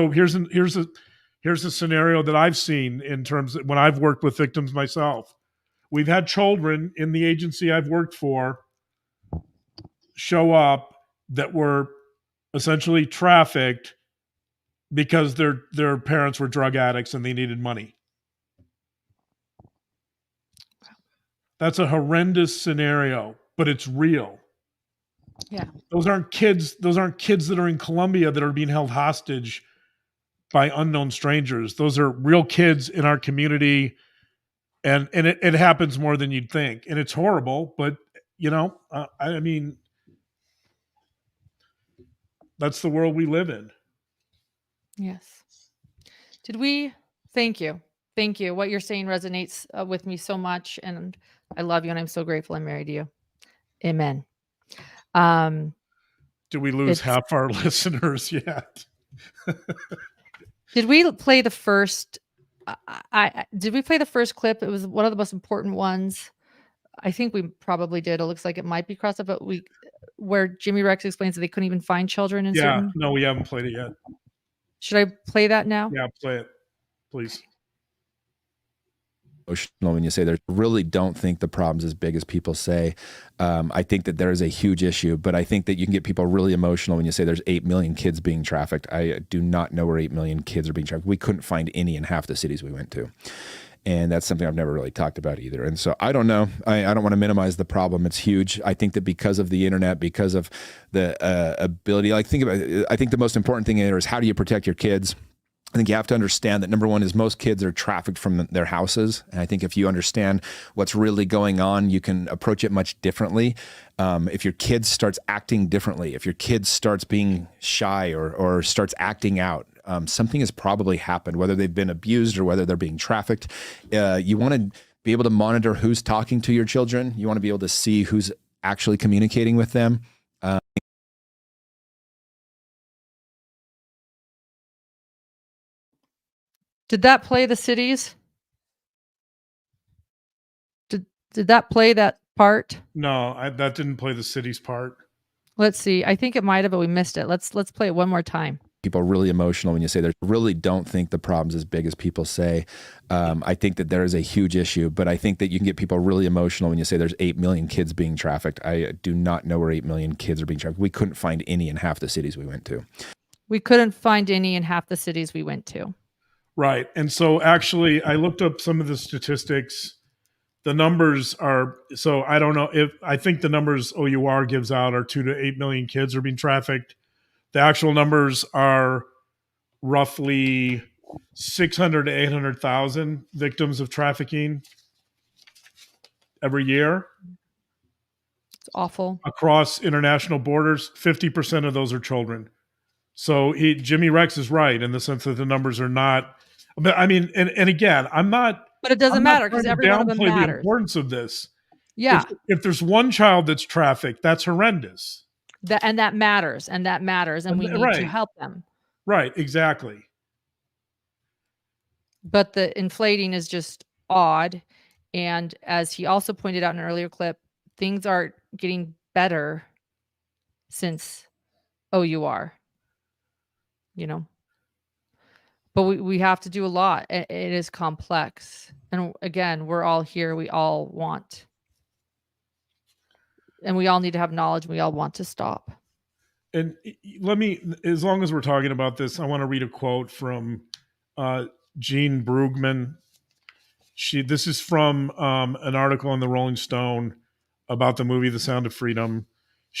here's a scenario that I've seen in terms of when I've worked with victims myself. We've had children in the agency I've worked for show up that were essentially trafficked because their parents were drug addicts and they needed money. That's a horrendous scenario, but it's real. Yeah. Those aren't kids that are in Colombia that are being held hostage by unknown strangers. Those are real kids in our community, and it happens more than you'd think. And it's horrible, but I mean, that's the world we live in. Yes. Thank you. Thank you. What you're saying resonates with me so much, and I love you, and I'm so grateful I'm married to you. Amen. Do we lose half our listeners yet? Did we play the first? Did we play the first clip? It was one of the most important ones. I think we probably did. It looks like it might be crossed up, but where Jimmy Rex explains that they couldn't even find children in certain. No, we haven't played it yet. Should I play that now? Yeah, play it, please. Emotional when you say, really don't think the problem's as big as people say. I think that there is a huge issue, but I think that you can get people really emotional when you say there's 8 million kids being trafficked. I do not know where 8 million kids are being trafficked. We couldn't find any in half the cities we went to. And that's something I've never really talked about either. And so I don't know. I don't want to minimize the problem. It's huge. I think that because of the internet, because of the ability, I think the most important thing here is, how do you protect your kids? I think you have to understand that number one is most kids are trafficked from their houses. And I think if you understand what's really going on, you can approach it much differently. If your kid starts acting differently, if your kid starts being shy or starts acting out, something has probably happened, whether they've been abused or whether they're being trafficked. You want to be able to monitor who's talking to your children. You want to be able to see who's actually communicating with them. Did that play the cities? Did that play that part? No, that didn't play the cities part. Let's see. I think it might have, but we missed it. Let's play it one more time. People really emotional when you say, really don't think the problem's as big as people say. I think that there is a huge issue, but I think that you can get people really emotional when you say there's 8 million kids being trafficked. I do not know where 8 million kids are being trafficked. We couldn't find any in half the cities we went to. We couldn't find any in half the cities we went to. Right. And so actually I looked up some of the statistics. The numbers are, so I don't know I think the numbers OUR gives out are 2 to 8 million kids are being trafficked. The actual numbers are roughly 600 to 800,000 victims of trafficking every year. It's awful. Across international borders, 50% of those are children. So Jimmy Rex is right in the sense that the numbers are not. But I mean, and again, I'm not. But it doesn't matter because every one of them matters. The importance of this. Yeah. If there's one child that's trafficked, that's horrendous. That matters, and we need to help them. Right. Exactly. But the inflating is just odd, and as he also pointed out in an earlier clip, things are getting better since OUR. But we have to do a lot. It is complex. And again, we're all here. We all want. And we all need to have knowledge. We all want to stop. And as long as we're talking about this, I want to read a quote from Jean Brugman. This is from an article in the Rolling Stone about the movie The Sound of Freedom.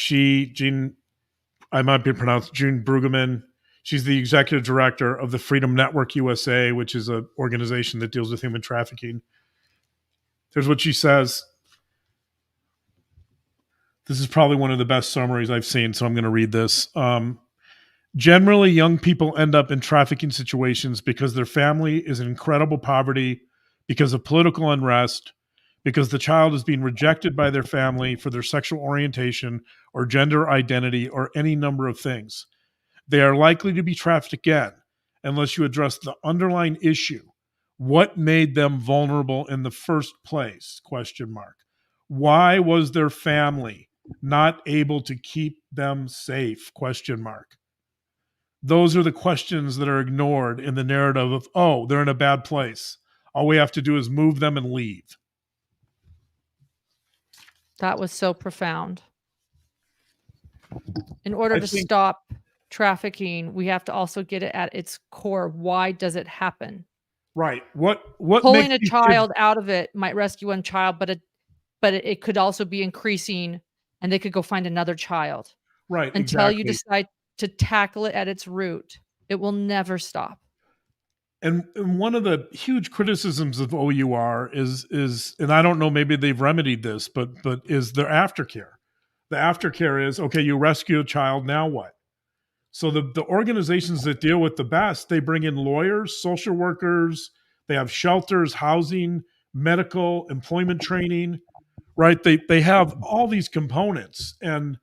I might be pronounced Jean Brugman. She's the executive director of the Freedom Network USA, which is an organization that deals with human trafficking. Here's what she says. This is probably one of the best summaries I've seen, so I'm going to read this. Generally, young people end up in trafficking situations because their family is in incredible poverty, because of political unrest, because the child is being rejected by their family for their sexual orientation or gender identity or any number of things. They are likely to be trafficked again unless you address the underlying issue. What made them vulnerable in the first place? Question mark. Why was their family not able to keep them safe? Question mark. Those are the questions that are ignored in the narrative of, oh, they're in a bad place. All we have to do is move them and leave. That was so profound. In order to stop trafficking, we have to also get it at its core. Why does it happen? Right. What Pulling a child out of it might rescue one child, but it could also be increasing, and they could go find another child. Right. Until you decide to tackle it at its root, it will never stop. And one of the huge criticisms of OUR is, and I don't know, maybe they've remedied this, but is their aftercare. The aftercare is, okay, you rescue a child, now what? So the organizations that deal with the best, they bring in lawyers, social workers, they have shelters, housing, medical, employment training, right? They have all these components, and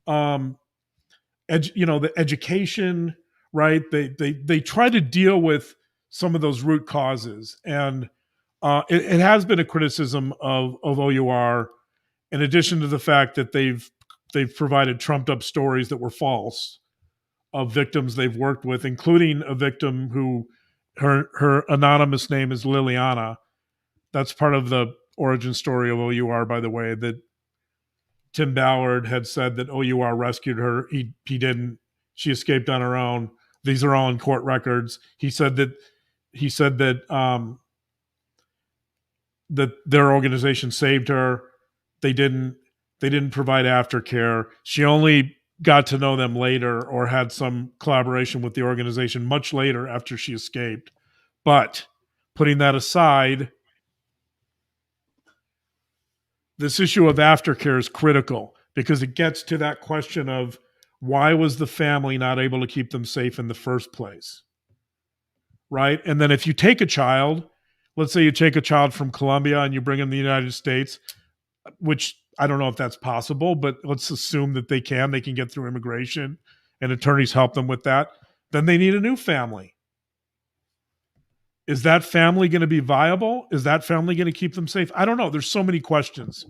the education, right? They try to deal with some of those root causes, and it has been a criticism of OUR, in addition to the fact that they've provided trumped up stories that were false of victims they've worked with, including a victim who her anonymous name is Liliana. That's part of the origin story of OUR, by the way, that Tim Ballard had said that OUR rescued her. He didn't. She escaped on her own. These are all in court records. He said that that their organization saved her. They didn't provide aftercare. She only got to know them later, or had some collaboration with the organization much later after she escaped. But putting that aside, this issue of aftercare is critical because it gets to that question of, why was the family not able to keep them safe in the first place? Right? And then if you take a child, let's say you take a child from Colombia and you bring them to the United States, which I don't know if that's possible, but let's assume that they can get through immigration and attorneys help them with that. Then they need a new family. Is that family going to be viable? Is that family going to keep them safe? I don't know. There's so many questions.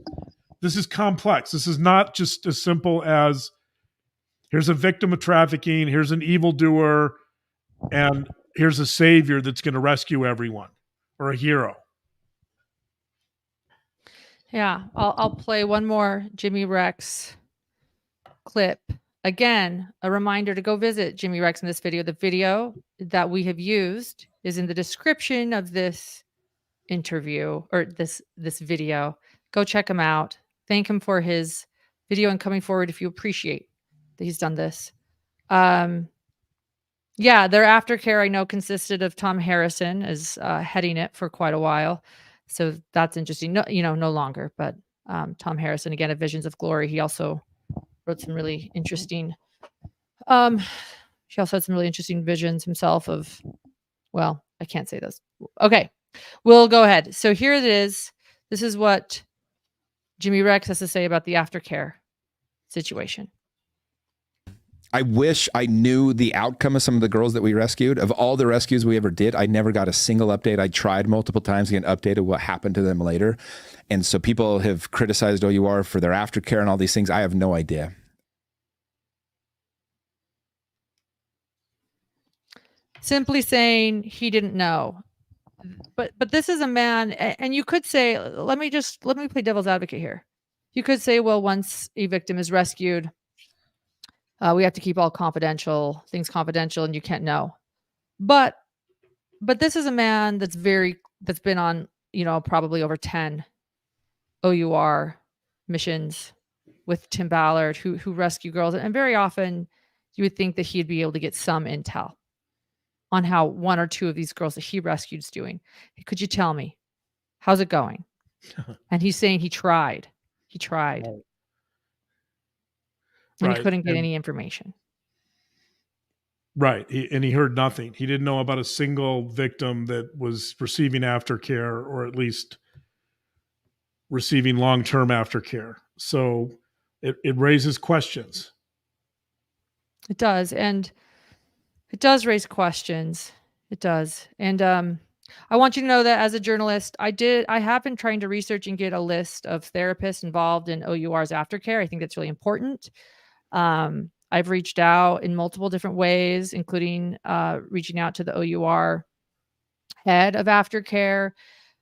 This is complex. This is not just as simple as, here's a victim of trafficking, here's an evildoer, and here's a savior that's going to rescue everyone, or a hero. Yeah, I'll play one more Jimmy Rex clip. Again, a reminder to go visit Jimmy Rex in this video. The video that we have used is in the description of this interview, or this video. Go check him out. Thank him for his video and coming forward if you appreciate that he's done this. Yeah, their aftercare, I know, consisted of Tom Harrison as heading it for quite a while. So that's interesting. No, no longer, but Tom Harrison, again, of Visions of Glory. He also wrote some really interesting, he also had some really interesting visions himself of, well, I can't say those. Okay, we'll go ahead. So here it is. This is what Jimmy Rex has to say about the aftercare situation. I wish I knew the outcome of some of the girls that we rescued. Of all the rescues we ever did, I never got a single update. I tried multiple times to get an update of what happened to them later. And so people have criticized OUR for their aftercare and all these things. I have no idea. Simply saying he didn't know. But this is a man, and you could say, let me play devil's advocate here. You could say, well, once a victim is rescued, we have to keep all things confidential, and you can't know. But this is a man that's been on, probably over 10 OUR missions with Tim Ballard, who rescue girls. And very often you would think that he'd be able to get some intel on how one or two of these girls that he rescued is doing. Could you tell me, how's it going? And he's saying he tried. Right. And he couldn't get any information. Right. And he heard nothing. He didn't know about a single victim that was receiving aftercare, or at least receiving long-term aftercare. So it raises questions. It does. And it does raise questions. It does. And I want you to know that as a journalist, I have been trying to research and get a list of therapists involved in OUR's aftercare. I think that's really important. I've reached out in multiple different ways, including reaching out to the OUR head of aftercare.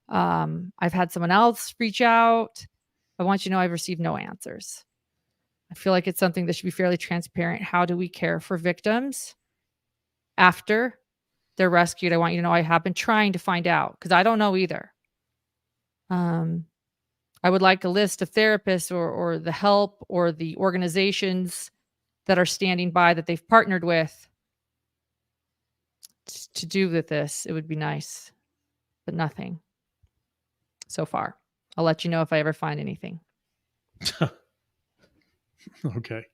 I've had someone else reach out. I want you to know I've received no answers. I feel like it's something that should be fairly transparent. How do we care for victims after they're rescued? I want you to know I have been trying to find out because I don't know either. I would like a list of therapists or the help or the organizations that are standing by that they've partnered with to do with this. It would be nice, but nothing so far. I'll let you know if I ever find anything. Okay.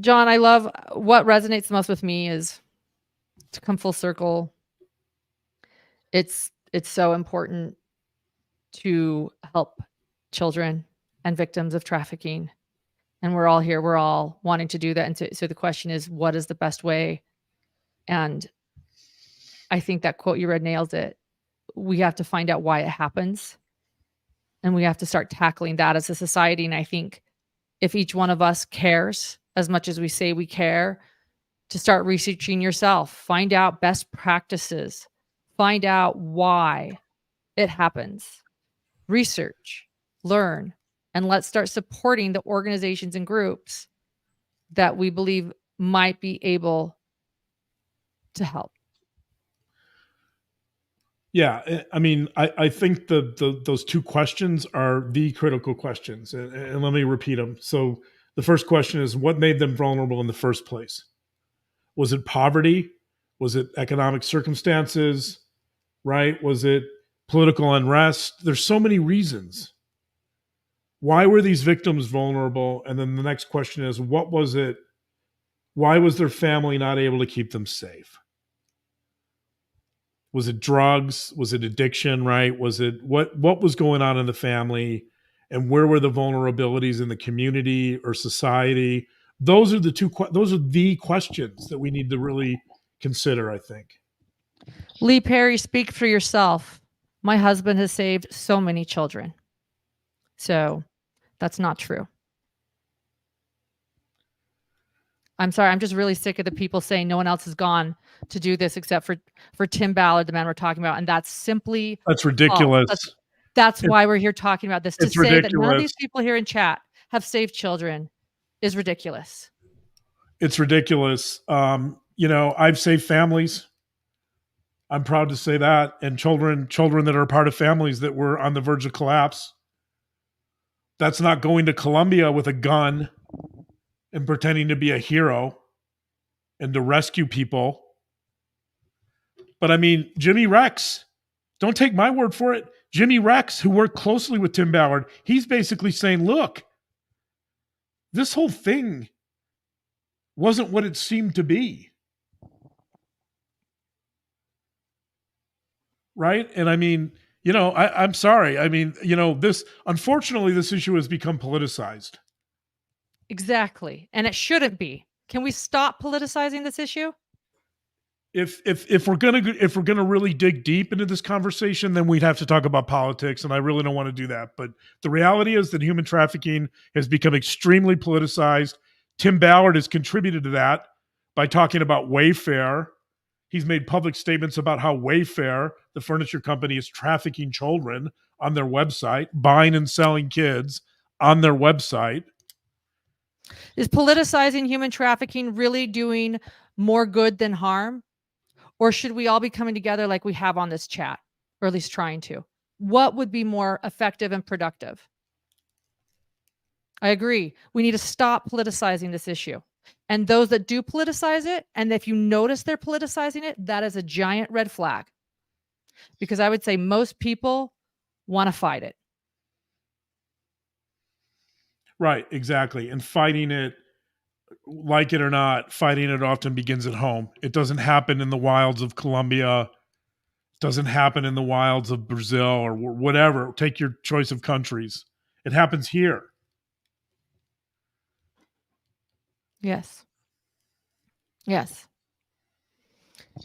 John, I love what resonates the most with me is to come full circle. It's so important to help children and victims of trafficking. And we're all here. We're all wanting to do that. And so the question is, what is the best way? And I think that quote you read nails it. We have to find out why it happens. And we have to start tackling that as a society. And I think if each one of us cares as much as we say we care, to start researching yourself, find out best practices, find out why it happens, research, learn, and let's start supporting the organizations and groups that we believe might be able to help. Yeah, I mean, I think those two questions are the critical questions, and let me repeat them. So the first question is, what made them vulnerable in the first place? Was it poverty? Was it economic circumstances? Right? Was it political unrest? There's so many reasons. Why were these victims vulnerable? And then the next question is, what was it? Why was their family not able to keep them safe? Was it drugs? Was it addiction? Right? Was it what was going on in the family, and where were the vulnerabilities in the community or society? Those are the questions that we need to really consider, I think. Lee Perry, speak for yourself. My husband has saved so many children. So that's not true. I'm sorry. I'm just really sick of the people saying no one else has gone to do this except for Tim Ballard, the man we're talking about. And that's ridiculous. That's why we're here talking about this. To say ridiculous. That none of these people here in chat have saved children is ridiculous. It's ridiculous. I've saved families. I'm proud to say that. And children that are part of families that were on the verge of collapse. That's not going to Colombia with a gun and pretending to be a hero and to rescue people. But I mean, Jimmy Rex, don't take my word for it. Jimmy Rex, who worked closely with Tim Ballard, he's basically saying, look, this whole thing wasn't what it seemed to be. Right? And I mean, I'm sorry. I mean, unfortunately, this issue has become politicized. Exactly. And it shouldn't be. Can we stop politicizing this issue? If we're gonna really dig deep into this conversation, then we'd have to talk about politics, and I really don't want to do that. But the reality is that human trafficking has become extremely politicized. Tim Ballard has contributed to that by talking about Wayfair. He's made public statements about how Wayfair, the furniture company, is trafficking children on their website, buying and selling kids on their website. Is politicizing human trafficking really doing more good than harm? Or should we all be coming together like we have on this chat, or at least trying to? What would be more effective and productive? I agree. We need to stop politicizing this issue. And those that do politicize it, and if you notice they're politicizing it, that is a giant red flag. Because I would say most people want to fight it. Right, exactly. And fighting it like it or not, fighting it often begins at home. It doesn't happen in the wilds of Colombia. It doesn't happen in the wilds of Brazil or whatever. Take your choice of countries. It happens here. Yes. Yes.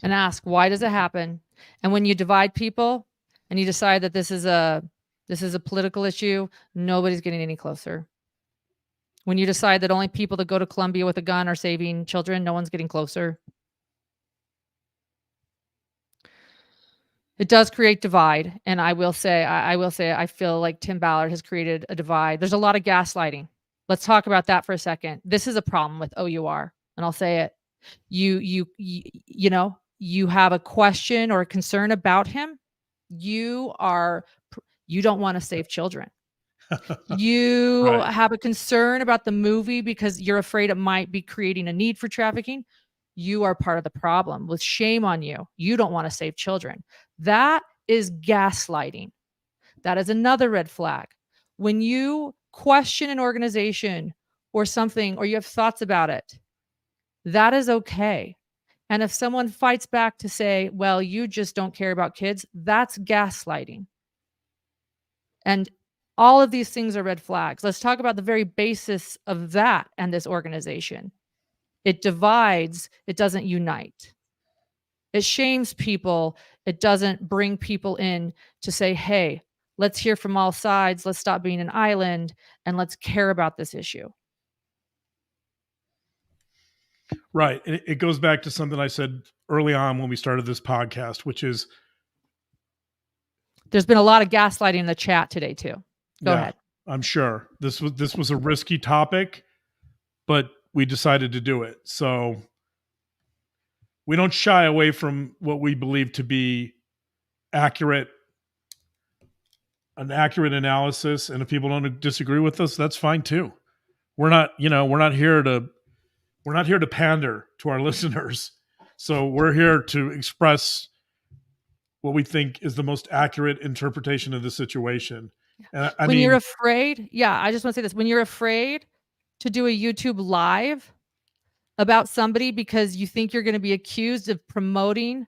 And ask, why does it happen? And when you divide people and you decide that this is a political issue, nobody's getting any closer. When you decide that only people that go to Colombia with a gun are saving children, no one's getting closer. It does create divide. And I will say, I feel like Tim Ballard has created a divide. There's a lot of gaslighting. Let's talk about that for a second. This is a problem with OUR, and I'll say it. You know, you have a question or a concern about him. You don't want to save children. You Right. have a concern about the movie because you're afraid it might be creating a need for trafficking. You are part of the problem. With shame on you. You don't want to save children. That is gaslighting. That is another red flag. When you question an organization or something, or you have thoughts about it, that is okay. And if someone fights back to say, well, you just don't care about kids, that's gaslighting. And all of these things are red flags. Let's talk about the very basis of that and this organization. It divides, it doesn't unite. It shames people, it doesn't bring people in to say, hey, let's hear from all sides, let's stop being an island, and let's care about this issue. Right. It goes back to something I said early on when we started this podcast, which is, there's been a lot of gaslighting in the chat today too. Go ahead. I'm sure this was a risky topic, but we decided to do it. So we don't shy away from what we believe to be an accurate analysis. And if people don't disagree with us, that's fine too. We're not here to pander to our listeners. So we're here to express what we think is the most accurate interpretation of the situation. And when you're afraid, I just want to say this. When you're afraid to do a YouTube live about somebody because you think you're going to be accused of promoting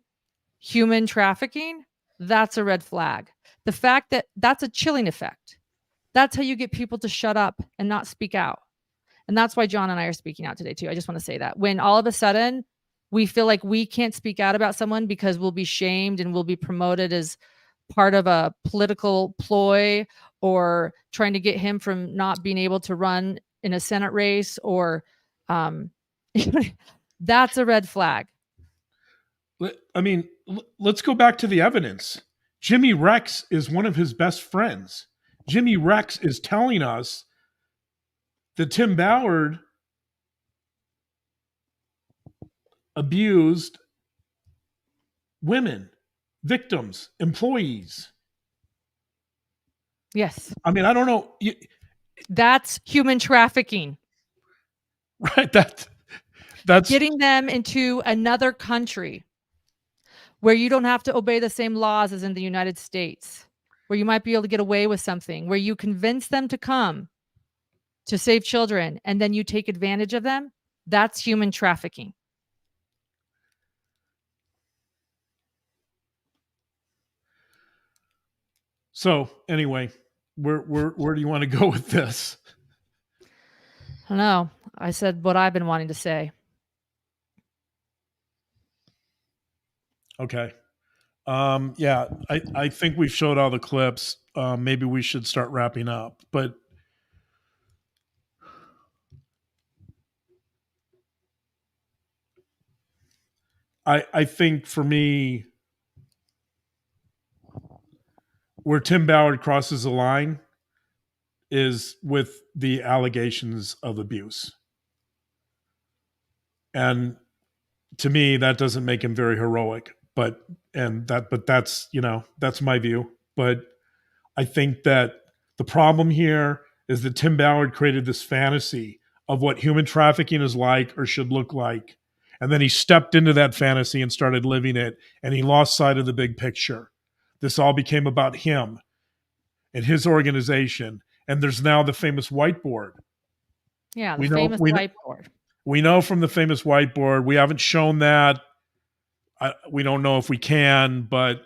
human trafficking, that's a red flag. The fact that that's a chilling effect. That's how you get people to shut up and not speak out. And that's why John and I are speaking out today too. I just want to say that. When all of a sudden we feel like we can't speak out about someone because we'll be shamed and we'll be promoted as part of a political ploy or trying to get him from not being able to run in a Senate race or that's a red flag. I mean, let's go back to the evidence. Jimmy Rex is one of his best friends. Jimmy Rex is telling us that Tim Ballard abused women, victims, employees. Yes. I mean, I don't know. That's human trafficking. Right. That's getting them into another country where you don't have to obey the same laws as in the United States, where you might be able to get away with something, where you convince them to come to save children and then you take advantage of them. That's human trafficking. So anyway, where do you want to go with this? I don't know. I said what I've been wanting to say. Okay. I think we've showed all the clips. Maybe we should start wrapping up, but I think for me, where Tim Ballard crosses the line is with the allegations of abuse. And to me, that doesn't make him very heroic, but that's, that's my view. But I think that the problem here is that Tim Ballard created this fantasy of what human trafficking is like or should look like. And then he stepped into that fantasy and started living it, and he lost sight of the big picture. This all became about him and his organization. And there's now the famous whiteboard. Yeah, the famous whiteboard. We know from the famous whiteboard, we haven't shown that. We don't know if we can, but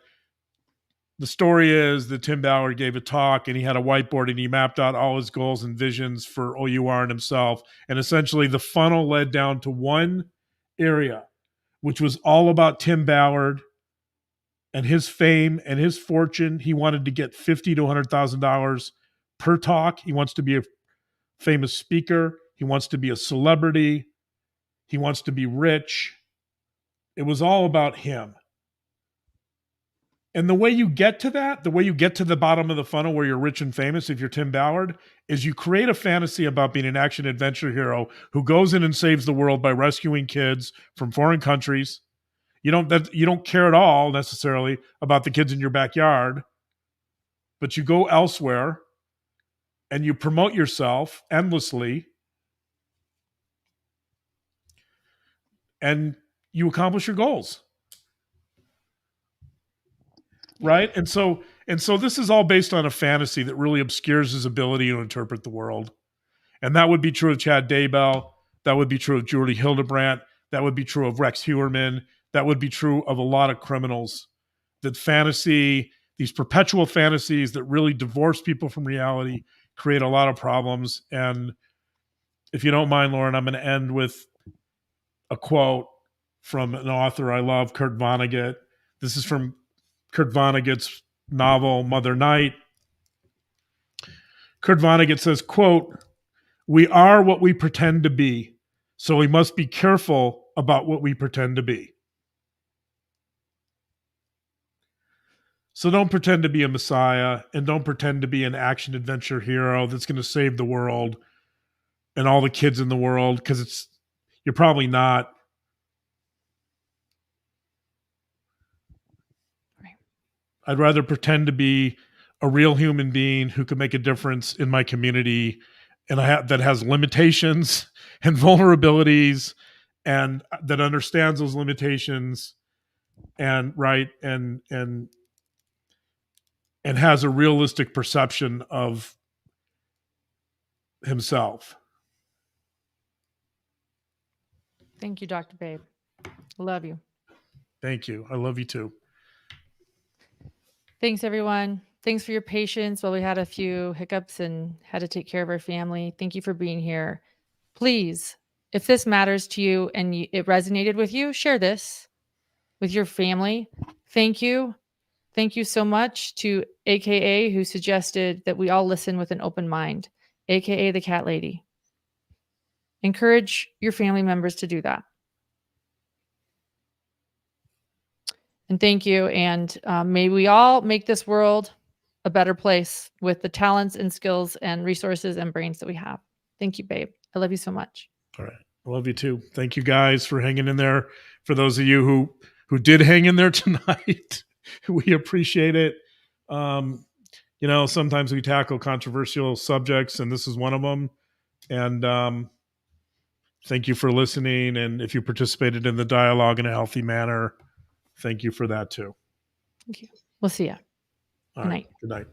the story is that Tim Ballard gave a talk and he had a whiteboard and he mapped out all his goals and visions for OUR and himself. And essentially the funnel led down to one area, which was all about Tim Ballard and his fame and his fortune. He wanted to get $50,000 to $100,000 per talk. He wants to be a famous speaker. He wants to be a celebrity. He wants to be rich. It was all about him. And the way you get to that, the way you get to the bottom of the funnel where you're rich and famous, if you're Tim Ballard, is you create a fantasy about being an action adventure hero who goes in and saves the world by rescuing kids from foreign countries. You don't care at all necessarily about the kids in your backyard, but you go elsewhere and you promote yourself endlessly and you accomplish your goals. Right? And so this is all based on a fantasy that really obscures his ability to interpret the world. And that would be true of Chad Daybell. That would be true of Julie Hildebrandt. That would be true of Rex Heuermann. That would be true of a lot of criminals. That fantasy, these perpetual fantasies that really divorce people from reality, create a lot of problems. And if you don't mind, Lauren, I'm going to end with a quote from an author I love, Kurt Vonnegut. This is from Kurt Vonnegut's novel, Mother Night. Kurt Vonnegut says, quote, "We are what we pretend to be, so we must be careful about what we pretend to be." So don't pretend to be a messiah and don't pretend to be an action adventure hero that's going to save the world and all the kids in the world, because you're probably not. I'd rather pretend to be a real human being who can make a difference in my community and that has limitations and vulnerabilities and that understands those limitations and has a realistic perception of himself. Thank you, Dr. Babe. Love you. Thank you. I love you too. Thanks, everyone. Thanks for your patience while we had a few hiccups and had to take care of our family. Thank you for being here. Please, if this matters to you and it resonated with you, share this with your family. Thank you. Thank you so much to AKA, who suggested that we all listen with an open mind, AKA the cat lady. Encourage your family members to do that. And thank you. And may we all make this world a better place with the talents and skills and resources and brains that we have. Thank you, babe. I love you so much. All right. I love you too. Thank you guys for hanging in there. For those of you who did hang in there tonight, we appreciate it. Sometimes we tackle controversial subjects and this is one of them. And thank you for listening. And if you participated in the dialogue in a healthy manner, thank you for that too. Thank you. We'll see you. All Good right. night. Good night.